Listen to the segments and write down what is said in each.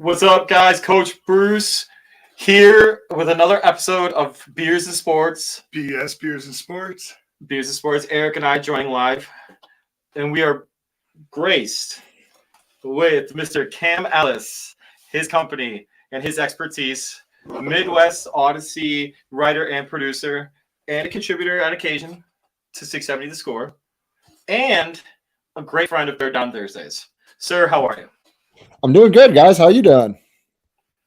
What's up, guys? Coach Bruce here with another episode of Beers and Sports. BS Beers and Sports. Beers and Sports. Eric and I joining live, and we are graced with Mr. Cam Ellis, his company, and his expertise. Midwest Audacy writer and producer, and a contributor on occasion to 670 The Score, and a great friend of Third Down Thursdays. Sir, how are you? I'm doing good, guys. How you doing?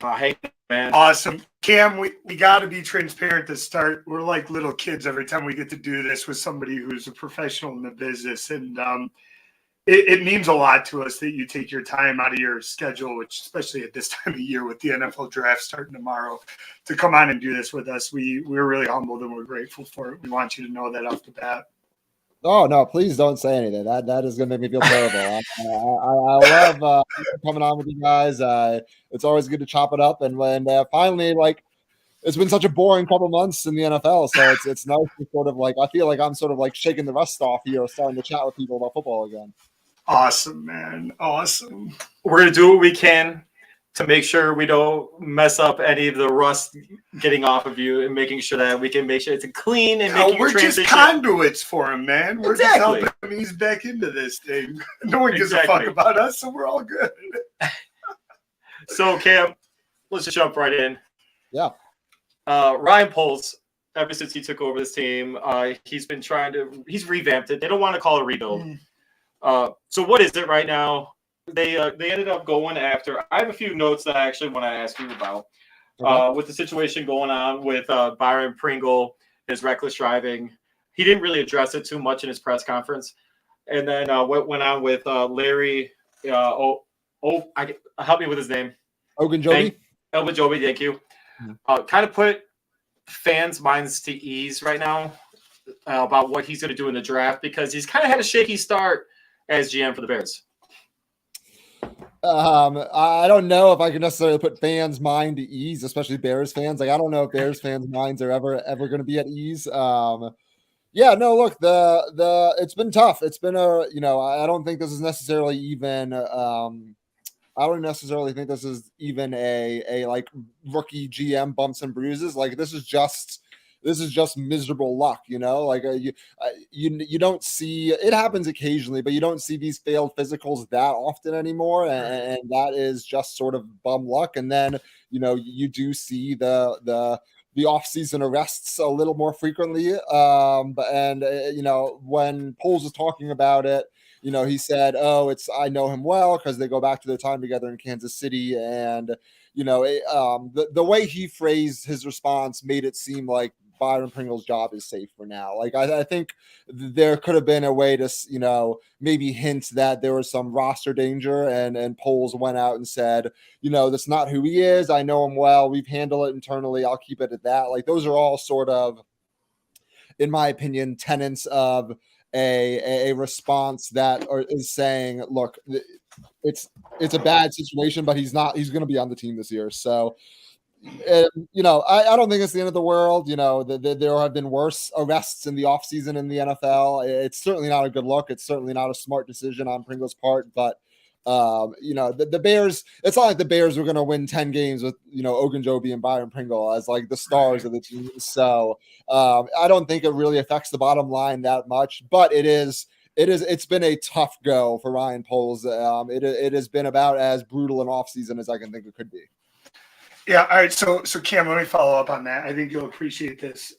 Hey, man. Awesome. Cam, we got to be transparent to start. We're like little kids every time we get to do this with somebody who's a professional in the business. And it means a lot to us that you take your time out of your schedule, which especially at this time of year with the NFL draft starting tomorrow, to come on and do this with us. We're really humbled and we're grateful for it. We want you to know that off the bat. Oh no! Please don't say anything. That is going to make me feel terrible. I love coming on with you guys. It's always good to chop it up, and when finally, it's been such a boring couple months in the NFL, so it's nice to sort of I feel like I'm sort of shaking the rust off here, starting to chat with people about football again. Awesome, man. Awesome. We're going to do what we can to make sure we don't mess up any of the rust getting off of you and making sure that we can make sure it's clean and making we're transition. just conduits for him, man. We're Exactly. just helping him ease back into this thing. No one gives a fuck about us, so we're all good. So, Cam, let's just jump right in. Yeah. Ryan Poles, ever since he took over this team, he's revamped it. They don't want to call it a rebuild. So what is it right now? They ended up going after. I have a few notes that I actually want to ask you about. With the situation going on with Byron Pringle, his reckless driving. He didn't really address it too much in his press conference. And then what went on with Larry? Help me with his name. Ogunjobi. Ogunjobi, thank you. Kind of put fans' minds to ease right now about what he's going to do in the draft, because he's kind of had a shaky start as GM for the Bears. I don't know if I can necessarily put fans' mind to ease, especially Bears fans. I don't know if Bears fans' minds are ever going to be at ease. Yeah, no, look, it's been tough. It's been I don't think this is necessarily even. I don't necessarily think this is even a rookie GM bumps and bruises. This is just miserable luck, you don't see it happens occasionally, but you don't see these failed physicals that often anymore, and that is just sort of bum luck. And then you do see the off-season arrests a little more frequently. When Poles was talking about it, he said, I know him well because they go back to their time together in Kansas City, and the way he phrased his response made it seem like Byron Pringle's job is safe for now. I think there could have been a way to, maybe hint that there was some roster danger, and Poles went out and said, that's not who he is. I know him well. We've handled it internally. I'll keep it at that. Those are all sort of, in my opinion, tenets of a response that is saying, look, it's a bad situation, but he's going to be on the team this year. So, I don't think it's the end of the world. There have been worse arrests in the offseason in the NFL. It's certainly not a good look. It's certainly not a smart decision on Pringle's part. But, the Bears, it's not like the Bears were going to win 10 games with, Ogunjobi and Byron Pringle as the stars of the team. So I don't think it really affects the bottom line that much. But it's been a tough go for Ryan Poles. It has been about as brutal an offseason as I can think it could be. Yeah. All right. So Cam, let me follow up on that. I think you'll appreciate this.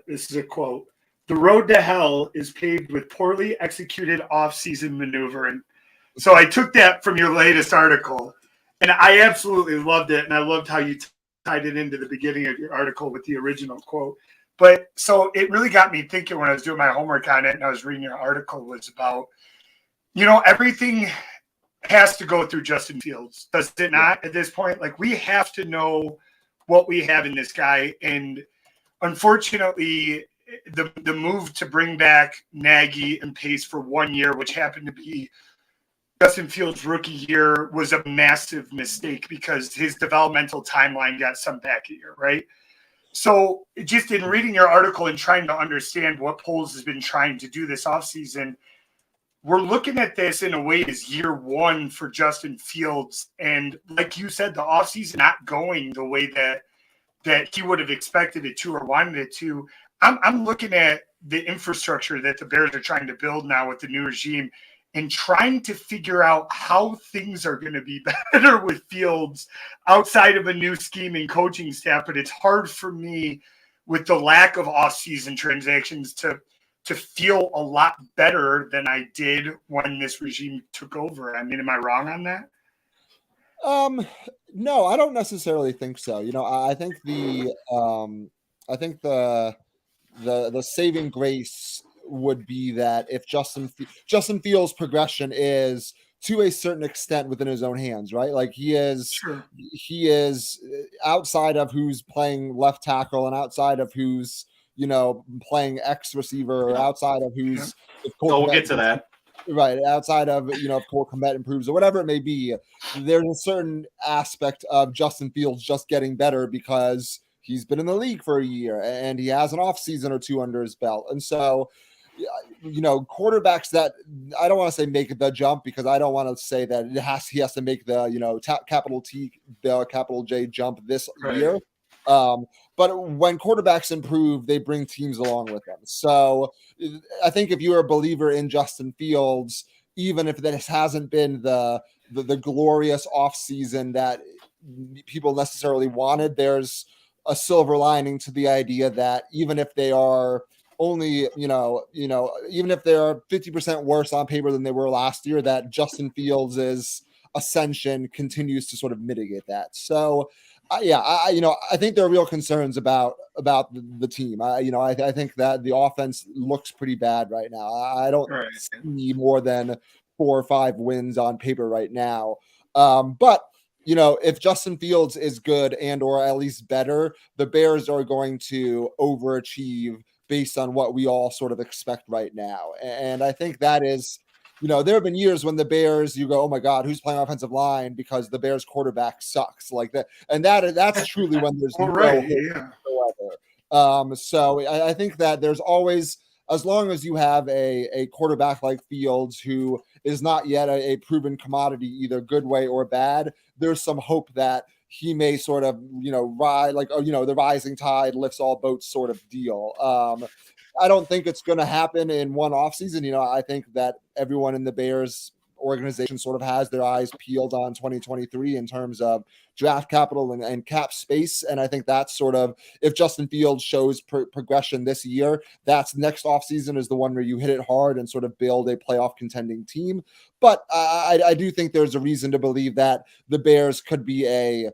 This is a quote. "The road to hell is paved with poorly executed off-season maneuvering." So I took that from your latest article, and I absolutely loved it. And I loved how you tied it into the beginning of your article with the original quote. But so it really got me thinking when I was doing my homework on it and I was reading your article, was about, everything has to go through Justin Fields, does it not? At this point, we have to know what we have in this guy, and unfortunately, the move to bring back Nagy and Pace for 1 year, which happened to be Justin Fields' rookie year, was a massive mistake because his developmental timeline got sent back a year, right? So just in reading your article and trying to understand what Poles has been trying to do this offseason, we're looking at this in a way as year one for Justin Fields. And like you said, the offseason not going the way that he would have expected it to or wanted it to. I'm looking at the infrastructure that the Bears are trying to build now with the new regime and trying to figure out how things are going to be better with Fields outside of a new scheme and coaching staff. But it's hard for me with the lack of off-season transactions to feel a lot better than I did when this regime took over. I mean, am I wrong on that? No, I don't necessarily think so. You know, I think the saving grace would be that if Justin Fields' progression is to a certain extent within his own hands, right? Like he is outside of who's playing left tackle and outside of who's, you know, playing X receiver, or outside of who's. We'll get to that. Right, outside of, you know, if Cole Kmet improves or whatever it may be, there's a certain aspect of Justin Fields just getting better because he's been in the league for a year and he has an off season or two under his belt. And so, you know, quarterbacks that I don't want to say make the jump, because I don't want to say that he has to make the, you know, capital T, the capital J jump this year. But when quarterbacks improve, they bring teams along with them. So I think if you're a believer in Justin Fields, even if this hasn't been the glorious offseason that people necessarily wanted, there's a silver lining to the idea that even if they are only, even if they're 50% worse on paper than they were last year, that Justin Fields' ascension continues to sort of mitigate that. So I think there are real concerns about the team. I think that the offense looks pretty bad right now. I don't see more than 4 or 5 wins on paper right now. But you know, if Justin Fields is good and or at least better, the Bears are going to overachieve based on what we all sort of expect right now. And I think that is, you know, there have been years when the Bears, you go, oh my God, who's playing offensive line because the Bears quarterback sucks like that. And that's truly when there's no hope whatsoever. So I think that there's always, as long as you have a quarterback like Fields who is not yet a proven commodity, either good way or bad, there's some hope that he may sort of, you know, ride like, the rising tide lifts all boats sort of deal. I don't think it's going to happen in one offseason. You know, I think that everyone in the Bears organization sort of has their eyes peeled on 2023 in terms of draft capital and cap space. And I think that's sort of, if Justin Fields shows progression this year, that's next offseason is the one where you hit it hard and sort of build a playoff contending team. But I do think there's a reason to believe that the Bears could be a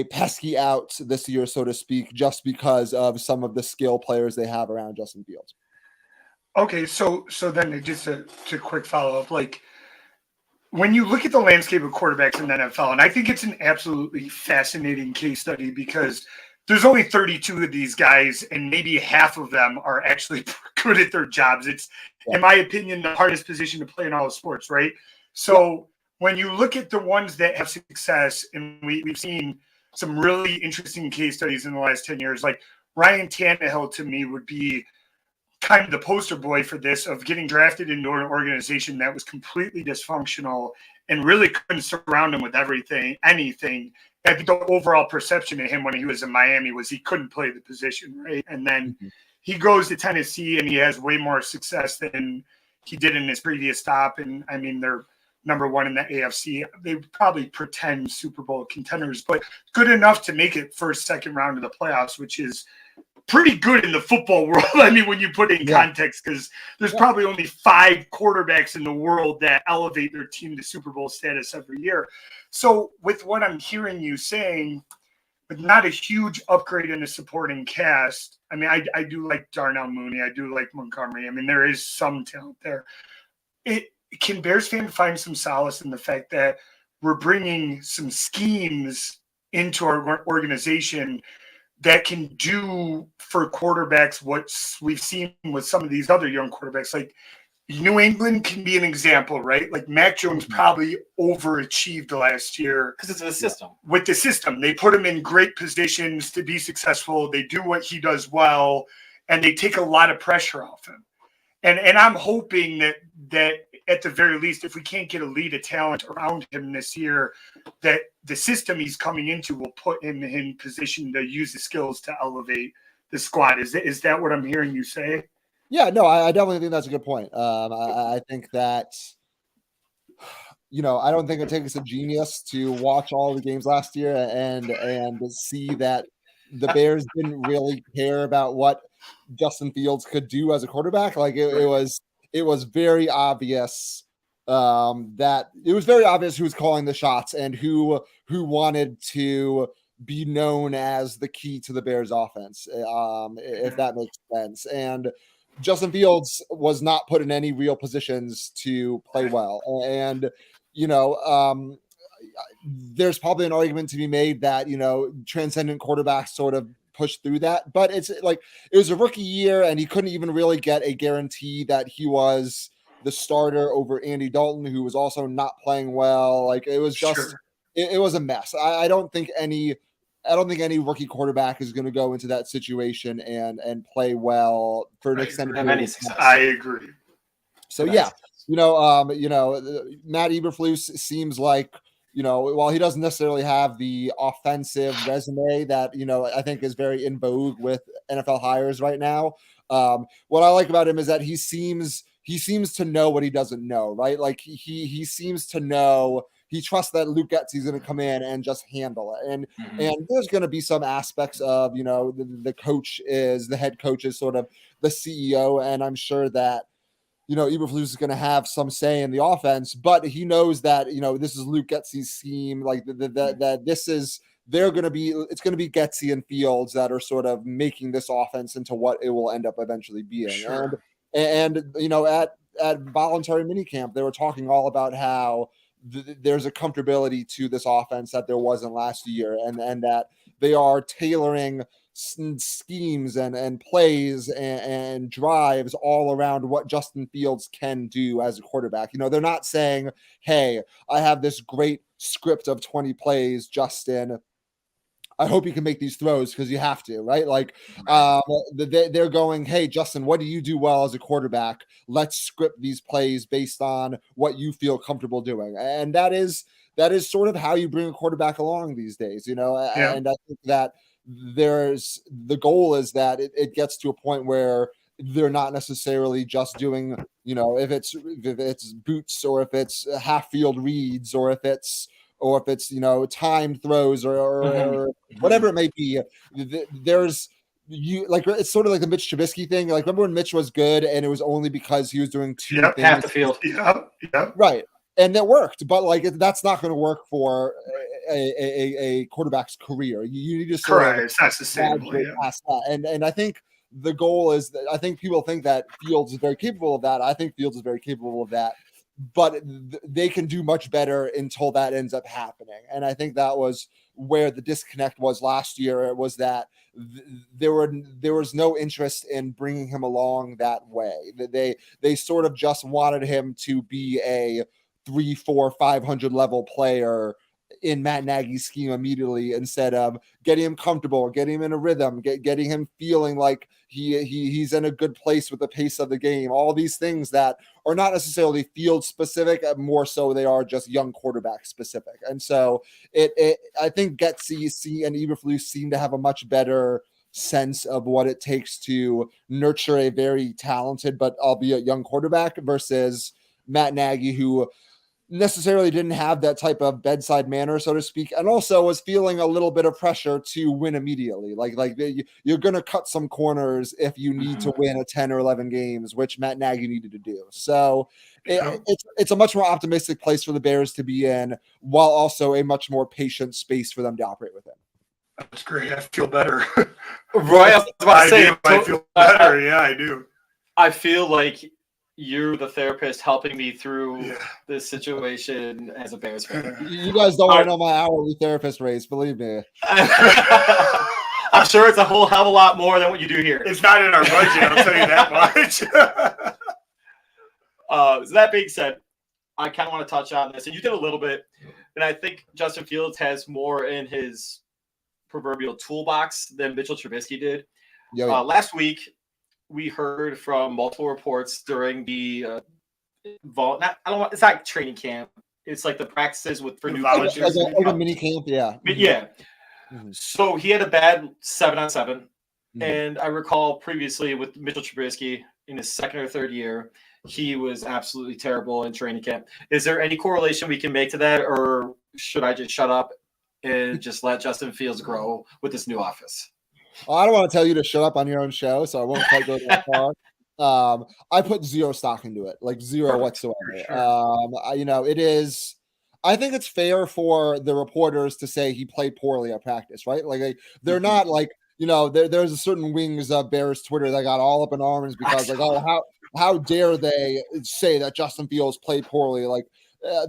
pesky out this year, so to speak, just because of some of the skill players they have around Justin Fields. Okay, so then just a quick follow-up, like when you look at the landscape of quarterbacks in the NFL, and I think it's an absolutely fascinating case study because there's only 32 of these guys and maybe half of them are actually good at their jobs. It's, in my opinion, the hardest position to play in all of sports, right? So when you look at the ones that have success, and we've seen some really interesting case studies in the last 10 years, like Ryan Tannehill to me would be kind of the poster boy for this, of getting drafted into an organization that was completely dysfunctional and really couldn't surround him with anything. I think the overall perception of him when he was in Miami was he couldn't play the position, right? And then he goes to Tennessee and he has way more success than he did in his previous stop. And I mean, they're number one in the AFC. They probably pretend Super Bowl contenders, but good enough to make it first, second round of the playoffs, which is pretty good in the football world. I mean, when you put it in context, because there's probably only 5 quarterbacks in the world that elevate their team to Super Bowl status every year. So with what I'm hearing you saying, but not a huge upgrade in the supporting cast. I mean, I do like Darnell Mooney. I do like Montgomery. I mean, there is some talent there. Can Bears fans find some solace in the fact that we're bringing some schemes into our organization that can do for quarterbacks what we've seen with some of these other young quarterbacks? Like New England can be an example, right? Like Mac Jones probably overachieved last year. Because it's a system. With the system. They put him in great positions to be successful. They do what he does well, and they take a lot of pressure off him. And I'm hoping that at the very least, if we can't get a lead of talent around him this year, that the system he's coming into will put him in position to use the skills to elevate the squad. Is that what I'm hearing you say? Yeah, no, I definitely think that's a good point. I think that, I don't think it takes a genius to watch all the games last year and see that the Bears didn't really care about what Justin Fields could do as a quarterback. Like it was very obvious that it was very obvious who was calling the shots and who wanted to be known as the key to the Bears offense, if that makes sense. And Justin Fields was not put in any real positions to play well. And, there's probably an argument to be made that, transcendent quarterbacks sort of push through that. But it's like it was a rookie year and he couldn't even really get a guarantee that he was the starter over Andy Dalton, who was also not playing well. Like it was just it was a mess. I don't think any rookie quarterback is going to go into that situation and play well for an extended period of time. I agree. So yeah, Matt Eberflus seems like, while he doesn't necessarily have the offensive resume that, I think is very in vogue with NFL hires right now. What I like about him is that he seems to know what he doesn't know, right? Like he seems to know. He trusts that Luke Getsy is going to come in and just handle it. And there's going to be some aspects of, the head coach is sort of the CEO. And I'm sure that, Eberflus is going to have some say in the offense, but he knows that, this is Luke Getsy's scheme. Like that it's going to be Getsy and Fields that are sort of making this offense into what it will end up eventually being. Sure. And at voluntary minicamp, they were talking all about how there's a comfortability to this offense that there wasn't last year, and that they are tailoring schemes and plays and drives all around what Justin Fields can do as a quarterback. They're not saying, hey, I have this great script of 20 plays, Justin, I hope you can make these throws because you have to, right? Like they're going, hey, Justin, what do you do well as a quarterback? Let's script these plays based on what you feel comfortable doing. And that is sort of how you bring a quarterback along these days, And I think that the goal is that it gets to a point where they're not necessarily just doing, if it's boots or if it's half field reads or if it's timed throws or whatever it may be. There's it's sort of like the Mitch Trubisky thing. Like remember when Mitch was good and it was only because he was doing two things half the field. Yep. Right. And that worked, but that's not going to work for a quarterback's career. You need to sort of it's not sustainable. Past that. And I think the goal is that I think people think that Fields is very capable of that. I think Fields is very capable of that, but they can do much better until that ends up happening. And I think that was where the disconnect was last year. It was that there was no interest in bringing him along that way. They sort of just wanted him to be a 3, 4, 500 level player in Matt Nagy's scheme immediately, instead of getting him comfortable, getting him in a rhythm, getting him feeling like he's in a good place with the pace of the game. All these things that are not necessarily field specific, more so they are just young quarterback specific. And so I think Getsy and Eberflus seem to have a much better sense of what it takes to nurture a very talented but albeit young quarterback versus Matt Nagy, who necessarily didn't have that type of bedside manner, so to speak, and also was feeling a little bit of pressure to win immediately. Like you're going to cut some corners if you need to win a 10 or 11 games, which Matt Nagy needed to do. So it's a much more optimistic place for the Bears to be in, while also a much more patient space for them to operate within. That's great. I feel better. Roy, I was about to say, I feel better. Yeah, I do. I feel like you're the therapist helping me through this situation as a Bears fan. You guys don't want to know my hourly therapist rates, believe me. I'm sure it's a whole hell of a lot more than what you do here. It's not in our budget, I'll tell you that much. So that being said, I kind of want to touch on this, and you did a little bit, and I think Justin Fields has more in his proverbial toolbox than Mitchell Trubisky did. Last week, we heard from multiple reports during the it's not training camp. It's like the practices for new Like coaches. a mini camp, yeah. Yeah. Mm-hmm. So he had a bad 7-on-7. Mm-hmm. And I recall previously with Mitchell Trubisky in his second or third year, he was absolutely terrible in training camp. Is there any correlation we can make to that, or should I just shut up and just let Justin Fields grow with this new office? I don't want to tell you to shut up on your own show, so I won't quite go that far. I put zero stock into it, like zero Perfect. whatsoever. Sure. It is. I think it's fair for the reporters to say he played poorly at practice, right? Like they're not like there's a certain wings of Bears Twitter that got all up in arms because like, oh, how dare they say that Justin Fields played poorly? Like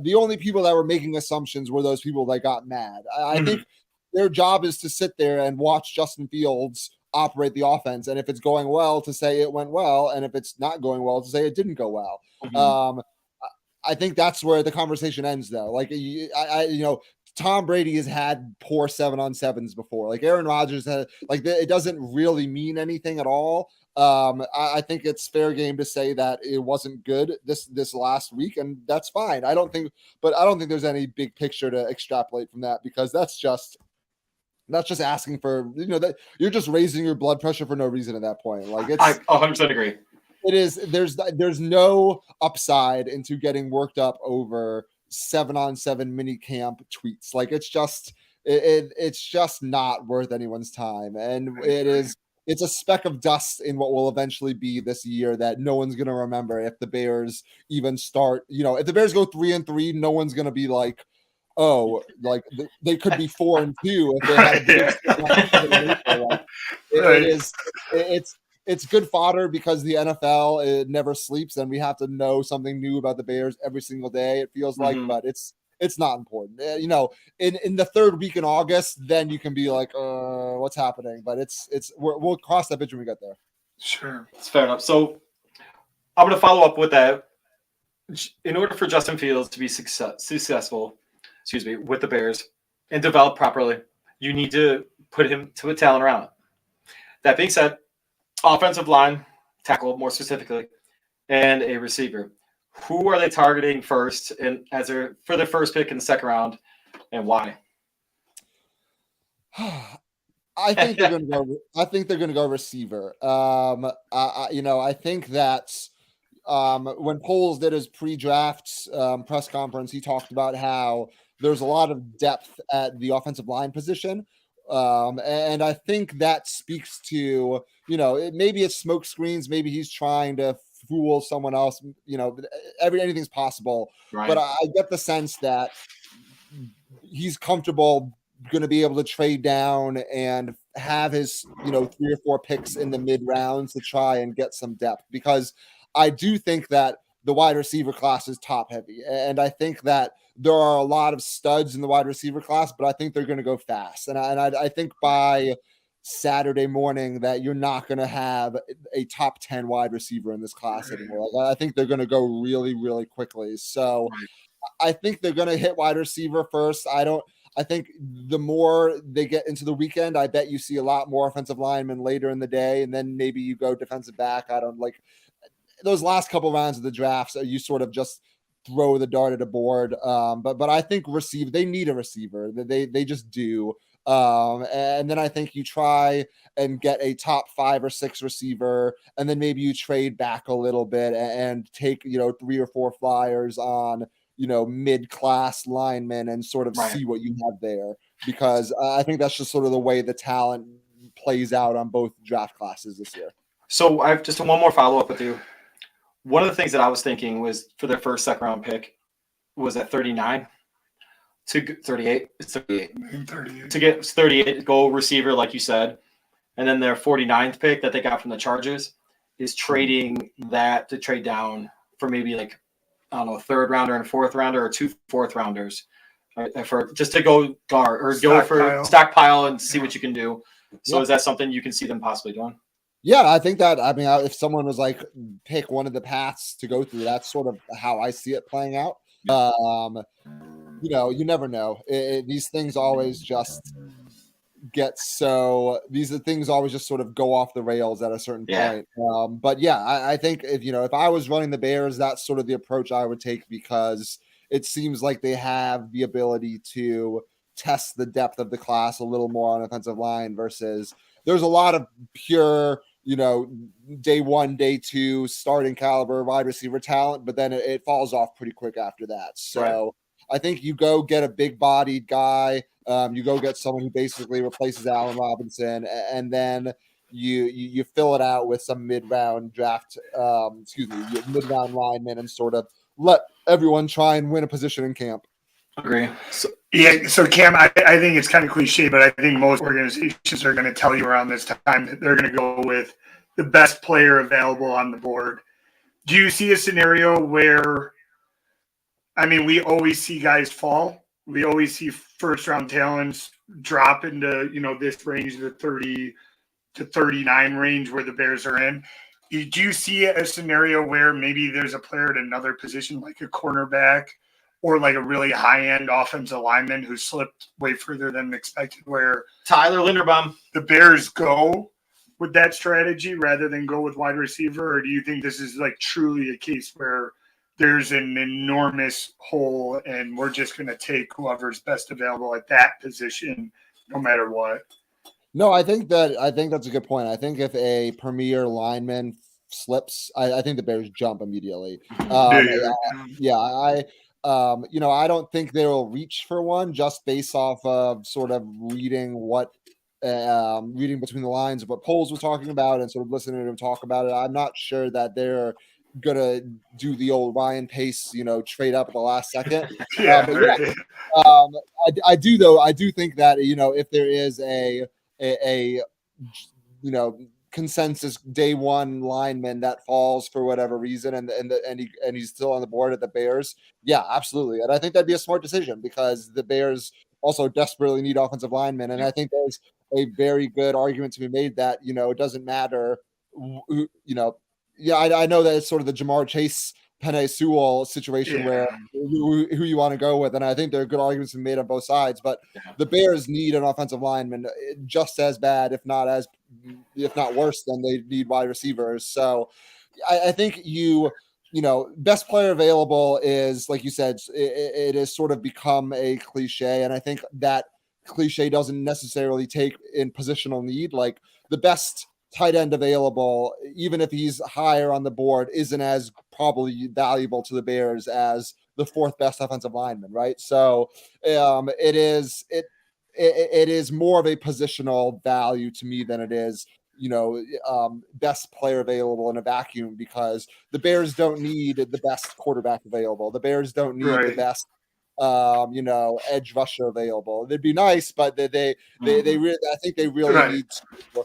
the only people that were making assumptions were those people that got mad. I think their job is to sit there and watch Justin Fields operate the offense, and if it's going well, to say it went well, and if it's not going well, to say it didn't go well. I think that's where the conversation ends, though. Like, Tom Brady has had poor 7-on-7s before. Like Aaron Rodgers had, it doesn't really mean anything at all. I think it's fair game to say that it wasn't good this last week, and that's fine. I don't think there's any big picture to extrapolate from that, because that's just asking for, that you're just raising your blood pressure for no reason at that point. Like I 100% agree. It is. There's no upside into getting worked up over 7-on-7 mini camp tweets. Like it's just not worth anyone's time, and it's a speck of dust in what will eventually be this year that no one's gonna remember if the Bears even start. If the Bears go 3-3, no one's gonna be like, oh, like they could be 4-2 if they had a it's good fodder because the NFL, it never sleeps, and we have to know something new about the Bears every single day, it feels like, but it's not important. In the third week in August, then you can be like, what's happening? But we'll cross that bridge when we get there. Sure. It's fair enough. So I'm going to follow up with that. In order for Justin Fields to be successful, with the Bears and develop properly, you need to put him to a talent around. That being said, offensive line, tackle more specifically, and a receiver. Who are they targeting first and for their first pick in the second round, and why? I think they're going to go receiver. I think that when Poles did his pre-draft press conference, he talked about how there's a lot of depth at the offensive line position. And I think that speaks to, maybe it's smoke screens. Maybe he's trying to fool someone else. Anything's possible. Right. But I get the sense that he's comfortable going to be able to trade down and have his, 3 or 4 picks in the mid rounds to try and get some depth, because I do think that the wide receiver class is top heavy. And I think that there are a lot of studs in the wide receiver class, but I think they're going to go fast. And I think by Saturday morning that you're not going to have a top 10 wide receiver in this class anymore. Like, I think they're going to go really, really quickly. So I think they're going to hit wide receiver first. I think the more they get into the weekend, I bet you see a lot more offensive linemen later in the day, and then maybe you go defensive back. I don't like those last couple rounds of the drafts. You sort of just throw the dart at a board. But I think they need a receiver. They just do. And then I think you try and get a top 5 or 6 receiver, and then maybe you trade back a little bit and take 3 or 4 flyers on mid-class linemen and sort of see what you have there, because I think that's just sort of the way the talent plays out on both draft classes this year. So I have just one more follow-up with you. One of the things that I was thinking was for their first second-round pick was at 39 to 38. It's 38. To get 38, go receiver, like you said. And then their 49th pick that they got from the Chargers is trading that to trade down for maybe like, I don't know, a 3rd rounder and a 4th rounder, or 2 4th rounders, for just to go guard or go for stockpile and see what you can do. So is that something you can see them possibly doing? Yeah, I think that. I mean, if someone was like, pick one of the paths to go through, that's sort of how I see it playing out. You never know. These things always just these are things always just sort of go off the rails at a certain point. But yeah, I think if I was running the Bears, that's sort of the approach I would take, because it seems like they have the ability to test the depth of the class a little more on offensive line, versus there's a lot of pure, day one, day two starting caliber wide receiver talent, but then it falls off pretty quick after that. So I think you go get a big bodied guy. You go get someone who basically replaces Allen Robinson, and then you fill it out with some mid-round mid-round linemen, and sort of let everyone try and win a position in camp. Agree. So Cam, I think it's kind of cliche, but I think most organizations are going to tell you around this time that they're going to go with the best player available on the board. Do you see a scenario where, we always see guys fall. We always see first-round talents drop into, this range, the 30 to 39 range where the Bears are in. Do you see a scenario where maybe there's a player at another position, like a cornerback, or like a really high-end offensive lineman who slipped way further than expected, where Tyler Linderbaum, the Bears go with that strategy rather than go with wide receiver? Or do you think this is like truly a case where there's an enormous hole and we're just going to take whoever's best available at that position no matter what? No, I think that's a good point. I think if a premier lineman slips, I think the Bears jump immediately. I don't think they will reach for one, just based off of sort of reading between the lines of what Poles was talking about and sort of listening to him talk about it. I'm not sure that they're gonna do the old Ryan Pace, trade up at the last second. I do think that if there is a consensus day one lineman that falls for whatever reason, and he's still on the board at the Bears, yeah, absolutely. And I think that'd be a smart decision, because the Bears also desperately need offensive linemen, and I think there's a very good argument to be made that it doesn't matter. I know that it's sort of the Jamar Chase, Penei Sewell situation where who you want to go with, and I think there are good arguments to be made on both sides. But the Bears need an offensive lineman just as bad, if not worse, than they need wide receivers. So I think best player available is, like you said, it has sort of become a cliche, and I think that cliche doesn't necessarily take in positional need. Like, the best tight end available, even if he's higher on the board, isn't as probably valuable to the Bears as the fourth best offensive lineman, right? So it is more of a positional value to me than it is best player available in a vacuum, because the Bears don't need the best quarterback available. The Bears don't need the best edge rusher available. It'd be nice, but they really, I think they really need to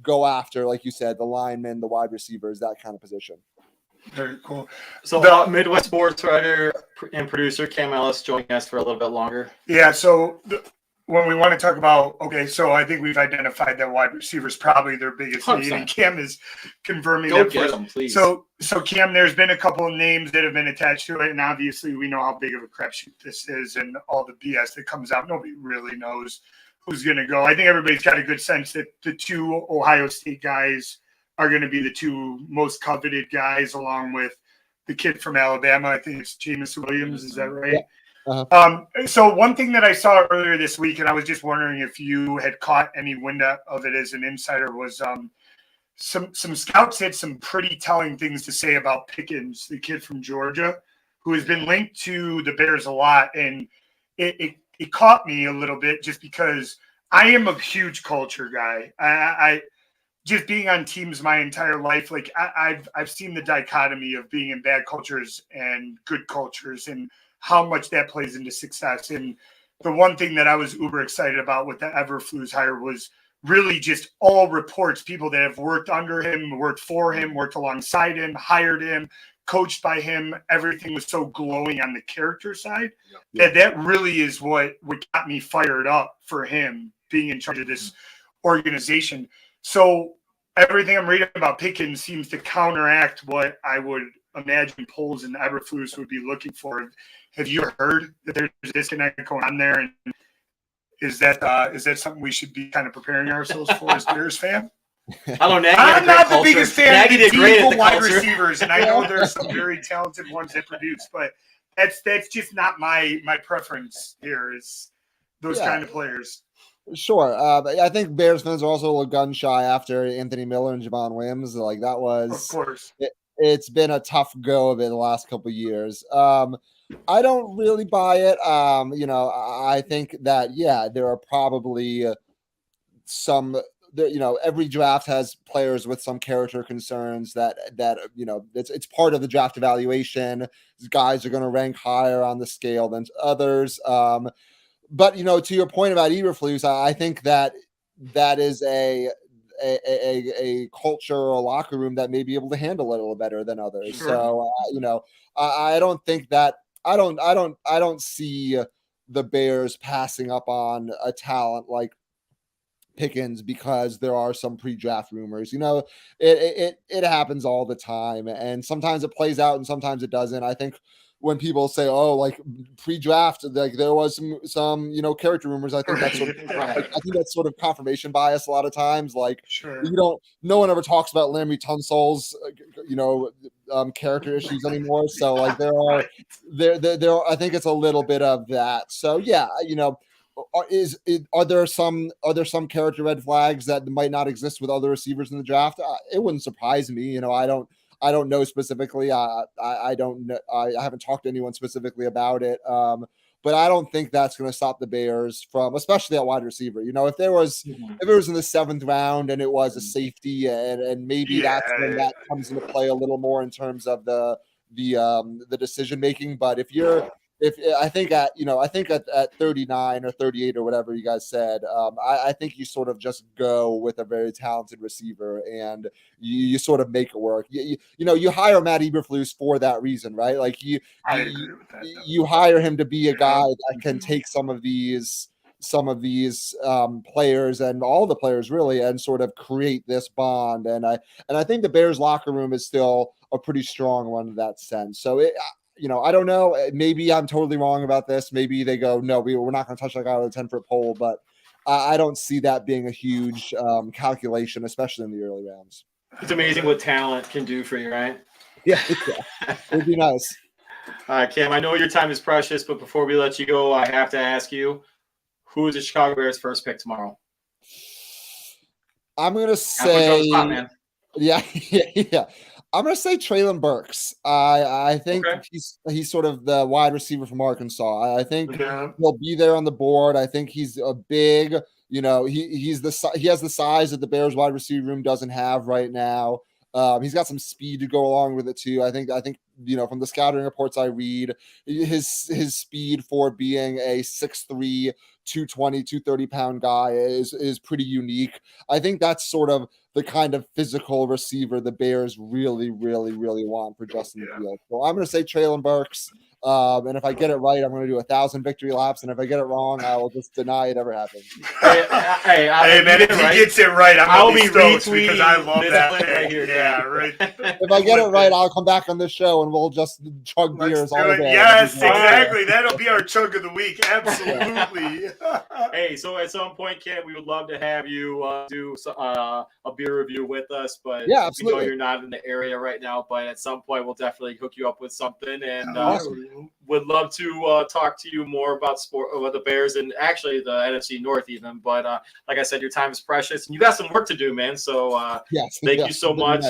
go after, like you said, the linemen, the wide receivers, that kind of position. Very cool. So the Midwest sports writer and producer Cam Ellis joining us for a little bit longer. Yeah, so when we want to talk about, so I think we've identified that wide receiver is probably their biggest 100%. need, and Cam is confirming Go that get for us. them, please. So Cam, there's been a couple of names that have been attached to it, and obviously we know how big of a crapshoot this is, and all the BS that comes out. Nobody really knows who's going to go. I think everybody's got a good sense that the two Ohio State guys are going to be the two most coveted guys, along with the kid from Alabama. I think it's Jameis Williams. Is that right? Yeah. Uh-huh. So one thing that I saw earlier this week, and I was just wondering if you had caught any wind of it as an insider, was some scouts had some pretty telling things to say about Pickens, the kid from Georgia, who has been linked to the Bears a lot. And it caught me a little bit, just because I am a huge culture guy. I just being on teams my entire life, like I've seen the dichotomy of being in bad cultures and good cultures, and how much that plays into success. And the one thing that I was uber excited about with the Eberflus hire was really just all reports, people that have worked under him, worked for him, worked alongside him, hired him, coached by him. Everything was so glowing on the character side that really is what got me fired up for him being in charge of this organization. So everything I'm reading about Pickens seems to counteract what I would imagine Poles and Eberflus would be looking for. Have you heard that there's a disconnect going on there? And Is that something we should be kind of preparing ourselves for as Bears fan? I don't know. I'm not the biggest fan of the deep wide culture. receivers, and I know there's some very talented ones that produce, but that's just not my preference here. Is those kind of players. Sure. I think Bears fans are also a little gun shy after Anthony Miller and Javon Wims. Like that was, of course, it's been a tough go of it the last couple of years. I don't really buy it. I think that there are probably some. Every draft has players with some character concerns that it's part of the draft evaluation. These guys are going to rank higher on the scale than others. But to your point about Eberflus, I think that is a culture or a locker room that may be able to handle it a little better than others. Sure. So I don't think that I don't see the Bears passing up on a talent like Pickens because there are some pre-draft rumors. It happens all the time, and sometimes it plays out and sometimes it doesn't. I think when people say, "Oh, like pre-draft, like there was some character rumors," I think that's sort of I think that's sort of confirmation bias a lot of times. Like no one ever talks about Laramie Tunsil's character issues anymore. So like there I think it's a little bit of that. So are there some character red flags that might not exist with other receivers in the draft? It wouldn't surprise me. I don't know specifically. I don't know. I haven't talked to anyone specifically about it. But I don't think that's going to stop the Bears from, especially at wide receiver. If it was in the 7th round and it was a safety, and maybe that's when that comes into play a little more in terms of the decision making. But I think at 39 or 38 or whatever you guys said, I think you sort of just go with a very talented receiver and you sort of make it work. You hire Matt Eberflus for that reason, right? Like you hire him to be a guy that can take some of these players and all the players really and sort of create this bond. And I think the Bears locker room is still a pretty strong one in that sense. So I don't know. Maybe I'm totally wrong about this. Maybe they go, no, we're not going to touch that guy with a 10-foot pole. But I don't see that being a huge calculation, especially in the early rounds. It's amazing what talent can do for you, right? Yeah. It'd be nice. All right, Cam, I know your time is precious, but before we let you go, I have to ask you, who is the Chicago Bears' first pick tomorrow? I'm going to say – man. Yeah. I'm going to say Treylon Burks. I think he's sort of the wide receiver from Arkansas. I think he'll be there on the board. I think he's a big, he has the size that the Bears wide receiver room doesn't have right now. He's got some speed to go along with it too. I think from the scouting reports I read, his speed for being a 6'3", 220, 230 pound guy is pretty unique. I think that's sort of the kind of physical receiver the Bears really, really, really want for Justin Fields. So I'm going to say Treylon Burks. And if I get it right, I'm going to do 1,000 victory laps. And if I get it wrong, I will just deny it ever happened. Hey, man, if he gets it right, I'll be stoked because I love that right here. Yeah, right. If I get it right, I'll come back on this show and we'll just chug beers all day. Yes, exactly. That'll be our chug of the week. Absolutely. Hey, so at some point, Cam, we would love to have you do a beer review with us. But yeah, absolutely. We know you're not in the area right now, but at some point, we'll definitely hook you up with something. And would love to talk to you more about sport with the Bears and actually the NFC North even. But like I said, your time is precious and you got some work to do, man. So thank you so much.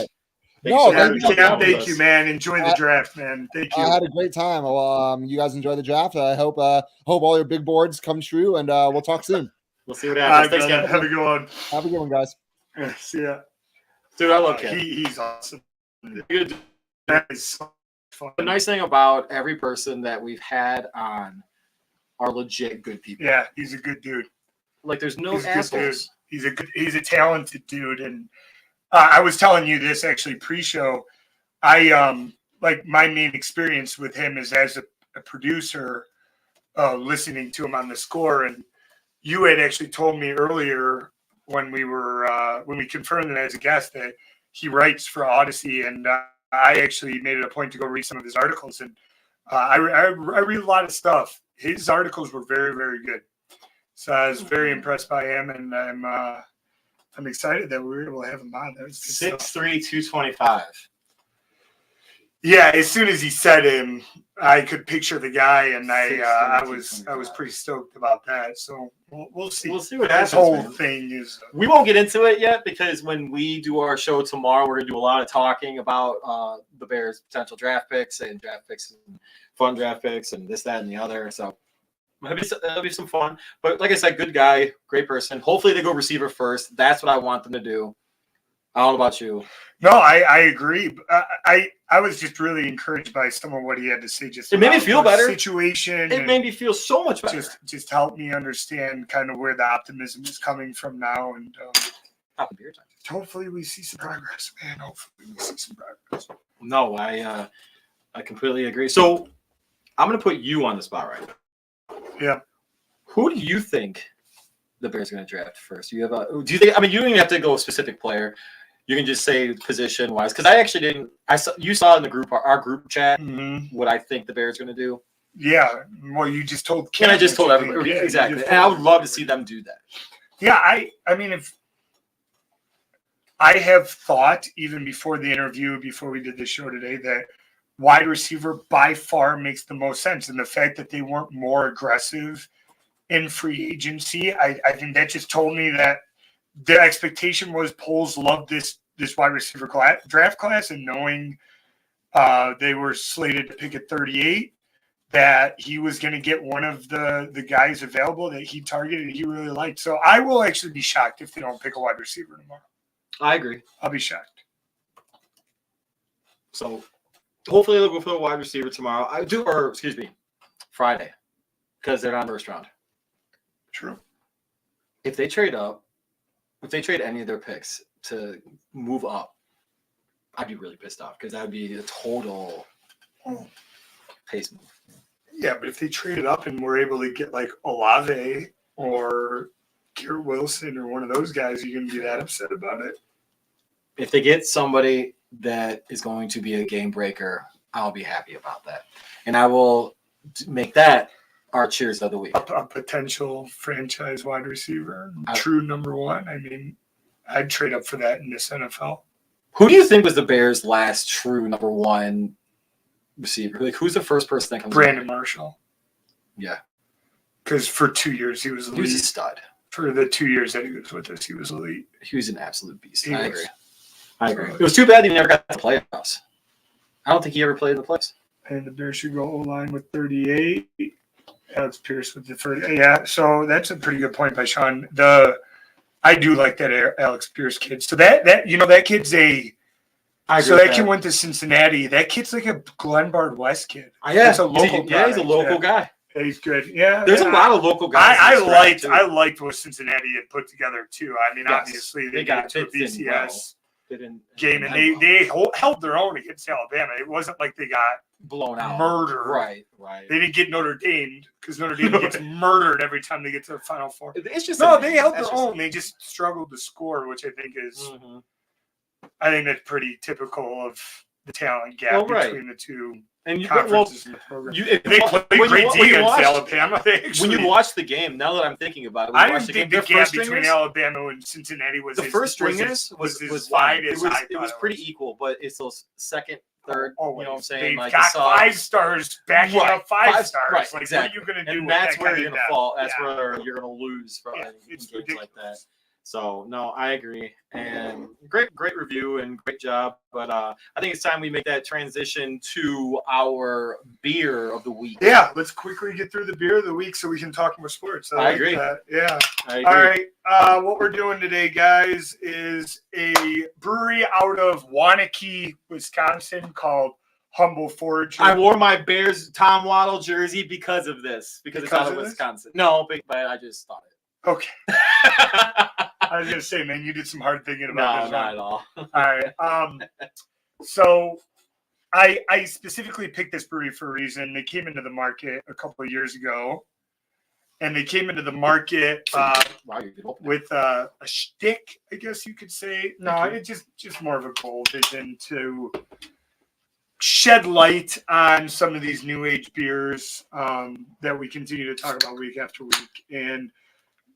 Thank you, man. Enjoy the draft, man. Thank you. I had a great time. Well, you guys enjoy the draft. I hope all your big boards come true, and we'll talk soon. We'll see what happens. Thanks, Ken. Have a good one. Have a good one, guys. See ya. Dude, I love Ken. He's awesome. That is so fun. The nice thing about every person that we've had on are legit good people. Yeah, he's a good dude. Like, there's no assholes. He's a talented dude, and I was telling you this actually pre-show. I like my main experience with him is as a producer, listening to him on the score. And you had actually told me earlier when we confirmed him as a guest that he writes for Audacy, and I actually made it a point to go read some of his articles. And I read a lot of stuff. His articles were very, very good. So I was very impressed by him, and I'm excited that we were able to have him on. That was good stuff. 6'3", 225. Yeah, as soon as he said him, I could picture the guy, and I was 225. pretty stoked about that. So we'll see. We'll see what This happens. whole Man. thing is. We won't get into it yet because when we do our show tomorrow, we're gonna do a lot of talking about the Bears' potential draft picks and fun draft picks and this, that, and the other. So it'll be some fun. But like I said, good guy, great person. Hopefully they go receiver first. That's what I want them to do. I don't know about you. No, I agree. I was just really encouraged by some of what he had to say. Just it made me feel better. Situation. It made me feel so much better. Just helped me understand kind of where the optimism is coming from now, and hopefully we see some progress, man. Hopefully we see some progress. No, I completely agree. So I'm gonna put you on the spot right now. Yeah. Who do you think the Bears are going to draft first? Do you think? I mean, you don't even have to go a specific player. You can just say position wise, because I actually didn't. You saw in the group, our group chat, what I think the Bears are going to do. Yeah, well, you just told. And I just told everybody exactly, and I would love to see them do that. Yeah, I mean, if I have thought even before the interview, before we did the show today, that wide receiver by far makes the most sense, and the fact that they weren't more aggressive in free agency, I think that just told me that the expectation was Poles loved this wide receiver draft class, and knowing they were slated to pick at 38, that he was going to get one of the guys available that he targeted and he really liked. So I will actually be shocked if they don't pick a wide receiver tomorrow. I agree. I'll be shocked. So hopefully they'll go for a wide receiver tomorrow. Friday, because they're not first round. True. If they trade any of their picks to move up, I'd be really pissed off because that would be a total pace move. Yeah, but if they traded up and were able to get like Olave or Garrett Wilson or one of those guys, you going to be that upset about it? If they get somebody that is going to be a game breaker, I'll be happy about that. And I will make that our cheers of the week. A potential franchise wide receiver, true number one. I mean, I'd trade up for that in this NFL. Who do you think was the Bears' last true number one receiver? Like, who's the first person that comes? Brandon Marshall. Yeah. Because for 2 years he was elite. He was a stud. For the 2 years that he was with us, he was elite. He was an absolute beast. I agree. It was too bad he never got to the playoffs. I don't think he ever played in the playoffs. And the Bears should go O-line with 38. Alex Pierce with the 30. Yeah, so that's a pretty good point by Sean. I do like that Alex Pierce kid. So that kid's kid went to Cincinnati. That kid's like a Glenbard West kid. Yeah, he's a local guy. He's a local guy. Yeah, he's good. Yeah, there's a lot of local guys. I liked what Cincinnati had put together too. I mean, obviously they got to a BCS game, and they held their own against Alabama. It wasn't like they got blown out, murdered. Right. They didn't get Notre Dame because Notre Dame gets murdered every time they get to the Final Four. It's just they held their own. They just struggled to score, which I think is, I think that's pretty typical of the talent gap between the two conferences in the program. They played great defense, Alabama. When you watch the game, now that I'm thinking about it, I didn't think the gap between Alabama and Cincinnati was the first stringers was wide as it was pretty equal, but it's those second, third. You know what I'm saying? They've got 5 stars backing up 5 stars. Right, like, exactly. What are you going to do? And with that's that where you're going to fall. That's yeah. where you're going to lose from it's games ridiculous. like that. So, no, I agree. And great review and great job. But I think it's time we make that transition to our beer of the week. Yeah, let's quickly get through the beer of the week so we can talk more sports. I agree. Yeah. I agree. All right. What we're doing today, guys, is a brewery out of Waunakee, Wisconsin called Humble Forge. I wore my Bears Tom Waddle jersey because of this. Because it's out of Wisconsin. No, but I just thought it. Okay. I was going to say, man, you did some hard thinking about this. No, not at all. All right. So I specifically picked this brewery for a reason. They came into the market a couple of years ago, and they came into the market with a shtick, I guess you could say. No, it's just more of a goal vision to shed light on some of these new age beers that we continue to talk about week after week. And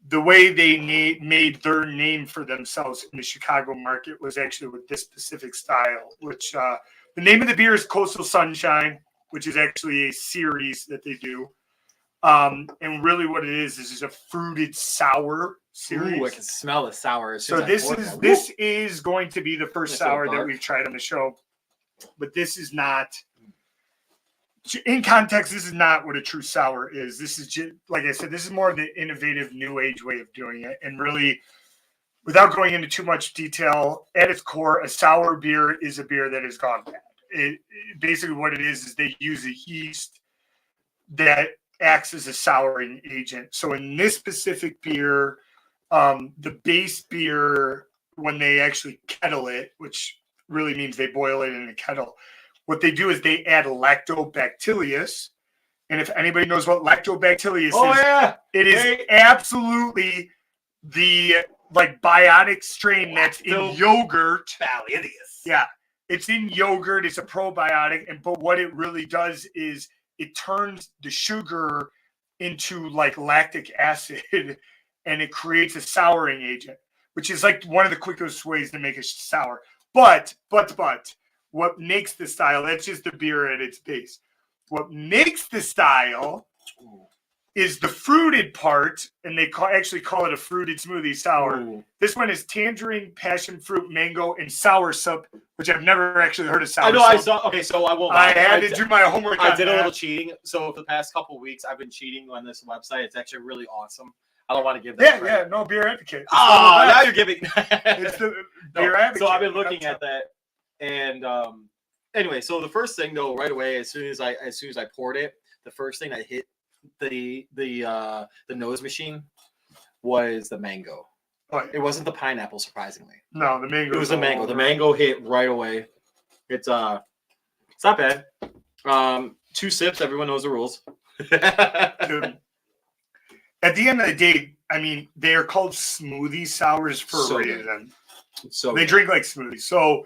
the way they made their name for themselves in the Chicago market was actually with this specific style, which the name of the beer is Coastal Sunshine, which is actually a series that they do. And really what it is a fruited sour series. Ooh, I can smell the sour. So this is going to be the first sour that we've tried on the show. But this is not, in context, this is not what a true sour is. This is just, like I said, this is more of the innovative new age way of doing it. And really, without going into too much detail, at its core, a sour beer is a beer that has gone bad. Basically what it is they use a yeast that acts as a souring agent. So in this specific beer, the base beer, when they actually kettle it, which really means they boil it in a kettle, what they do is they add lactobacillus. And if anybody knows what lactobacillus is, it is absolutely the biotic strain that's in yogurt. Yeah, it's in yogurt. It's a probiotic, but what it really does is it turns the sugar into lactic acid, and it creates a souring agent, which is one of the quickest ways to make a sour. But what makes the style, that's just the beer at its base. What makes the style is the fruited part, and they actually call it a fruited smoothie sour. Ooh. This one is tangerine, passion fruit, mango, and sour sup, which I've never actually heard of sour sup. I saw. Okay, so I won't. I had to do my homework. I did a little cheating. So for the past couple of weeks, I've been cheating on this website. It's actually really awesome. I don't want to give that. Yeah, no beer advocate. Now you're giving. It's the beer advocate. So I've been looking at that, and anyway, so the first thing though, right away, as soon as I poured it, the first thing that hit the nose machine was the mango. Oh, yeah. It wasn't the pineapple, surprisingly. No, the mango. It was the mango. The mango hit right away. It's not bad. 2 sips. Everyone knows the rules. Dude, at the end of the day, I mean, they are called smoothie sours for a reason. So they drink like smoothies. So